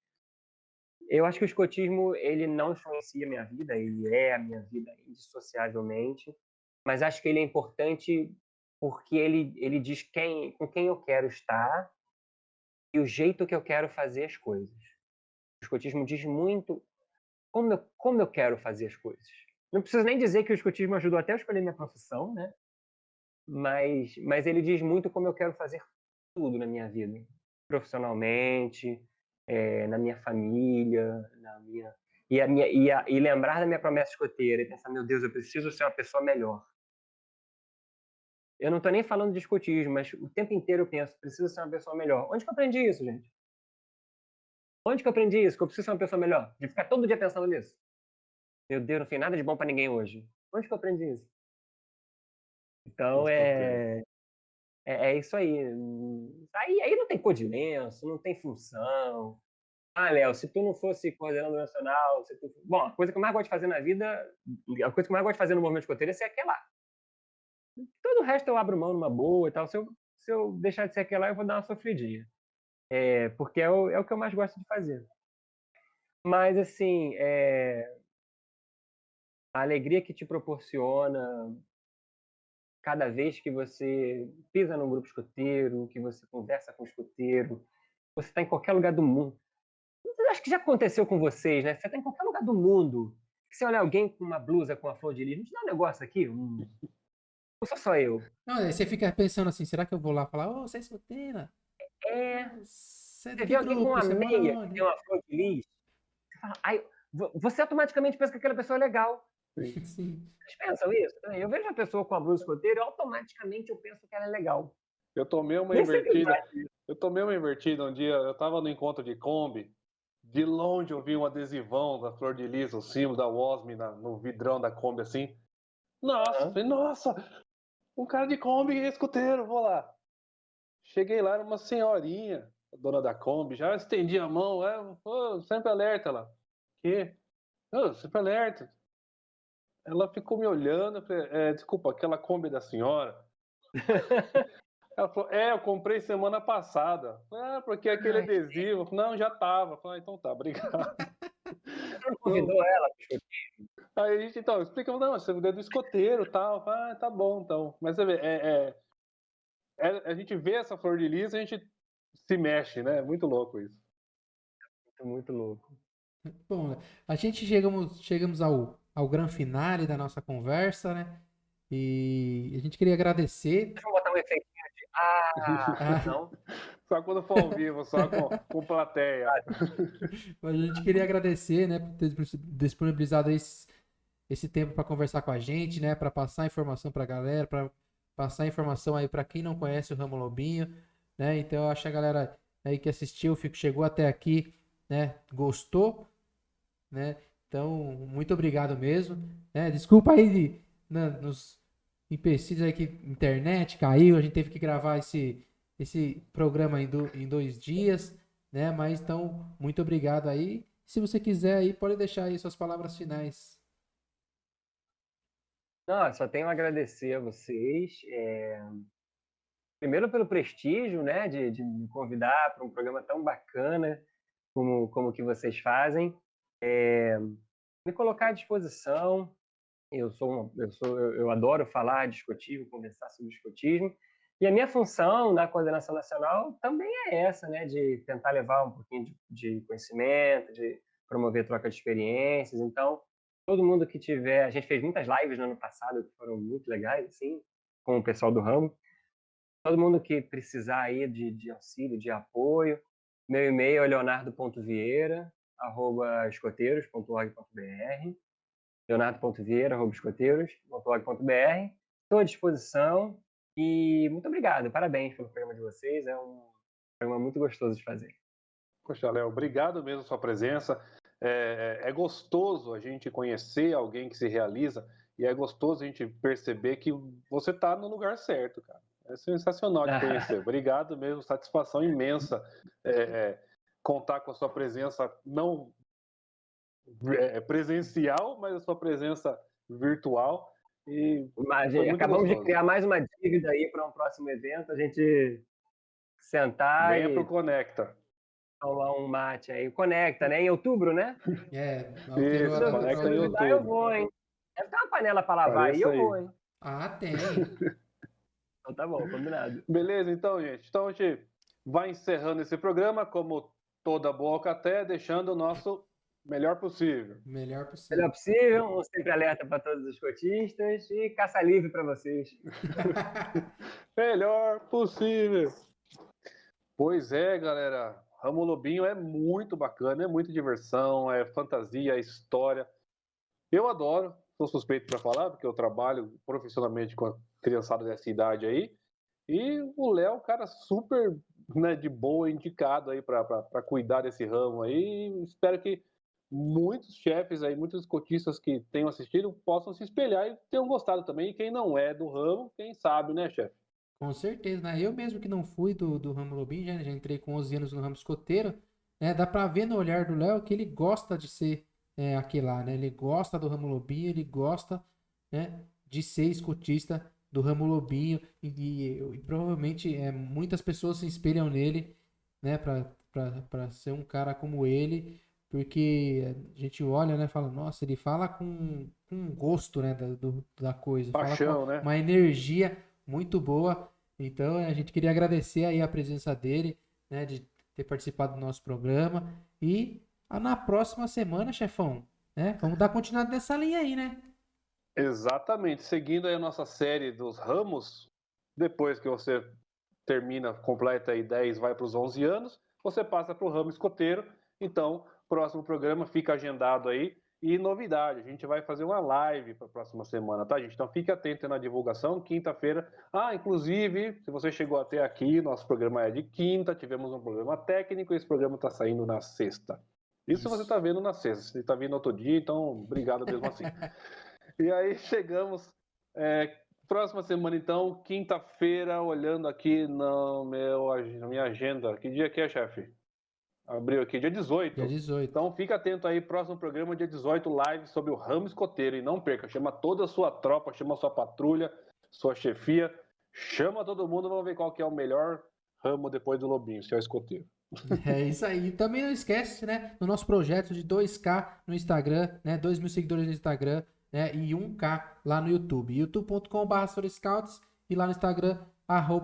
eu acho que o escotismo, ele não influencia a minha vida, ele é a minha vida indissociavelmente, mas acho que ele é importante porque ele diz com quem eu quero estar e o jeito que eu quero fazer as coisas. O escotismo diz muito como eu quero fazer as coisas. Não preciso nem dizer que o escotismo ajudou até a escolher minha profissão, né? Mas ele diz muito como eu quero fazer tudo na minha vida, profissionalmente, na minha família, e lembrar da minha promessa escoteira e pensar, meu Deus, eu preciso ser uma pessoa melhor. Eu não estou nem falando de escotismo, mas o tempo inteiro eu penso, preciso ser uma pessoa melhor. Onde que eu aprendi isso, gente? Onde que eu aprendi isso? Que eu preciso ser uma pessoa melhor? De ficar todo dia pensando nisso? Meu Deus, não fiz nada de bom para ninguém hoje. Onde que eu aprendi isso? Então, é isso aí. Aí não tem cor de lenço, não tem função. Léo, se tu não fosse coordenador nacional... Bom, a coisa que eu mais gosto de fazer na vida, a coisa que eu mais gosto de fazer no movimento escoteiro é ser aquela. Todo o resto eu abro mão numa boa e tal. Se eu deixar de ser aquela, eu vou dar uma sofridinha. Porque é o que eu mais gosto de fazer. Mas, assim, a alegria que te proporciona cada vez que você pisa num grupo escoteiro, que você conversa com o escoteiro, você está em qualquer lugar do mundo. Eu acho que já aconteceu com vocês, né? Você está em qualquer lugar do mundo. Você olha alguém com uma blusa com uma flor de lis, não te dá um negócio aqui? Ou só eu? Não, aí você fica pensando assim, será que eu vou lá falar, ô, você é escoteira? Você é de Você que vê alguém com grupo? uma Você mora meia que onde? tem uma flor de lis, você fala, você automaticamente pensa que aquela pessoa é legal. Sim. Vocês pensam isso? Eu vejo a pessoa com a blusa escoteira e automaticamente eu penso que ela é legal. Eu tomei uma invertida um dia, eu estava no encontro de Kombi, de longe eu vi um adesivão da Flor de Lis, o símbolo da WOSM no vidrão da Kombi assim. Nossa, falei, nossa, um cara de Kombi escoteiro, vou lá. Cheguei lá, era uma senhorinha, a dona da Kombi, já estendi a mão, sempre alerta lá. Que? Sempre alerta. Ela ficou me olhando, falei, desculpa, aquela Kombi da senhora. Ela falou, eu comprei semana passada. Porque aquele adesivo. Não, já tava. Falei, então tá, obrigado. Você não convidou ela? Aí a gente, então, explica, não, você é do escoteiro e tal. Tá bom, então. Mas você vê, a gente vê essa flor de lis, a gente se mexe, né? É muito louco isso. Muito louco. Bom, a gente chegamos ao grande finale da nossa conversa, né? E a gente queria agradecer. Deixa eu botar um efeitinho de não. Só quando for ao vivo, só com plateia. A gente queria agradecer, né, por ter disponibilizado esse tempo para conversar com a gente, né, para passar informação para a galera, para passar informação aí para quem não conhece o Ramo Lobinho, né? Então eu acho que a galera aí que assistiu, chegou até aqui, né? Gostou, né? Então, muito obrigado mesmo, né? Desculpa aí nos empecilhos aí que a internet caiu, a gente teve que gravar esse programa em 2 dias, né? Mas então, muito obrigado aí. Se você quiser aí, pode deixar aí suas palavras finais. Não, só tenho a agradecer a vocês. Primeiro pelo prestígio, né, de me convidar para um programa tão bacana como que vocês fazem. Me colocar à disposição. Eu adoro falar de escotismo, conversar sobre escotismo. E a minha função na coordenação nacional também é essa, né, de tentar levar um pouquinho de conhecimento, de promover troca de experiências. Então, todo mundo que tiver... A gente fez muitas lives no ano passado que foram muito legais, assim, com o pessoal do ramo. Todo mundo que precisar aí de auxílio, de apoio, meu e-mail é leonardo.vieira@escoteiros.org.br, leonardo.vieira@escoteiros.org.br. Estou à disposição e muito obrigado, parabéns pelo programa de vocês, é um programa muito gostoso de fazer. Poxa, Léo, obrigado mesmo pela sua presença. É gostoso a gente conhecer alguém que se realiza e é gostoso a gente perceber que você está no lugar certo, cara. É sensacional te conhecer. Obrigado mesmo, satisfação imensa contar com a sua presença, não presencial, mas a sua presença virtual. E acabamos de criar mais uma dívida aí para um próximo evento, a gente sentar Venha pro Conecta. Tomar um mate aí. Conecta, né? Em outubro, né? Isso, Conecta em outubro. Eu vou, hein? Deve ter uma panela para lavar aí, eu vou, hein? Ah, tem. Então tá bom, combinado. Beleza, então, gente. Então a gente vai encerrando esse programa, como toda boa alcaté, deixando o nosso melhor possível. Melhor possível. Melhor possível, um sempre alerta para todos os cotistas e caça livre para vocês. Melhor possível. Pois é, galera. Ramo Lobinho é muito bacana, é muita diversão, é fantasia, é história. Eu adoro, sou suspeito para falar, porque eu trabalho profissionalmente com a criançada dessa idade aí. E o Léo, cara, super, né, de boa, indicado aí para cuidar desse ramo aí. Espero que muitos chefes aí, muitos escotistas que tenham assistido possam se espelhar e tenham gostado também. E quem não é do ramo, quem sabe, né, chefe? Com certeza, né? Eu mesmo que não fui do ramo Lobinho, já entrei com 11 anos no ramo escoteiro, né? Dá pra ver no olhar do Léo que ele gosta de ser aquele lá, né? Ele gosta do ramo Lobinho, ele gosta, né, de ser escotista do ramo Lobinho e provavelmente muitas pessoas se espelham nele, né? Pra ser um cara como ele, porque a gente olha, né? Fala, nossa, ele fala com gosto, né? Da coisa, Paixão, fala com né? uma energia muito boa. Então a gente queria agradecer aí a presença dele, né, de ter participado do nosso programa. E na próxima semana, chefão, né, vamos dar continuidade nessa linha aí, né? Exatamente. Seguindo aí a nossa série dos ramos, depois que você termina, completa aí 10, vai para os 11 anos, você passa para o ramo escoteiro. Então, próximo programa fica agendado aí. E novidade, a gente vai fazer uma live para a próxima semana, tá, gente? Então fique atento na divulgação, quinta-feira. Inclusive, se você chegou até aqui, nosso programa é de quinta, tivemos um programa técnico e esse programa está saindo na sexta. Isso você está vendo na sexta, você está vindo outro dia, então obrigado mesmo assim. E aí chegamos, próxima semana então, quinta-feira, olhando aqui na minha agenda. Que dia que é, chefe? Abriu aqui, dia 18. Dia 18. Então fica atento aí, próximo programa, dia 18, live sobre o ramo escoteiro. E não perca, chama toda a sua tropa, chama a sua patrulha, sua chefia, chama todo mundo, vamos ver qual que é o melhor ramo depois do Lobinho, se é o escoteiro. É isso aí. E também não esquece, né, no nosso projeto de 2K no Instagram, né, 2.000 seguidores no Instagram, né, e 1K lá no YouTube. youtube.com/sorescouts e lá no Instagram,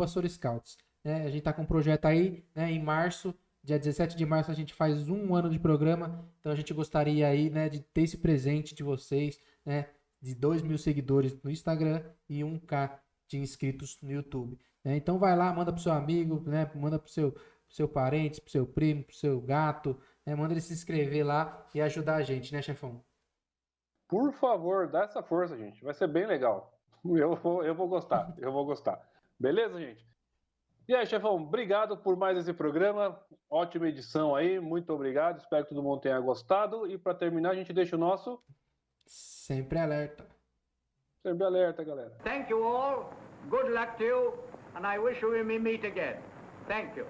@sorescouts. Né, a gente tá com um projeto aí, né, em março. Dia 17 de março a gente faz 1 ano de programa, então a gente gostaria aí, né, de ter esse presente de vocês, né, de 2.000 seguidores no Instagram e 1K de inscritos no YouTube. Né? Então vai lá, manda pro seu amigo, né, manda pro seu parente, pro seu primo, pro seu gato, né, manda ele se inscrever lá e ajudar a gente, né, chefão? Por favor, dá essa força, gente, vai ser bem legal. Eu vou gostar, eu vou gostar. Beleza, gente? E aí, chefão, obrigado por mais esse programa. Ótima edição aí, muito obrigado. Espero que todo mundo tenha gostado. E para terminar, a gente deixa o nosso Sempre alerta. sempre alerta, galera. Thank you all. Good luck to you. And I wish we may meet again. Thank you.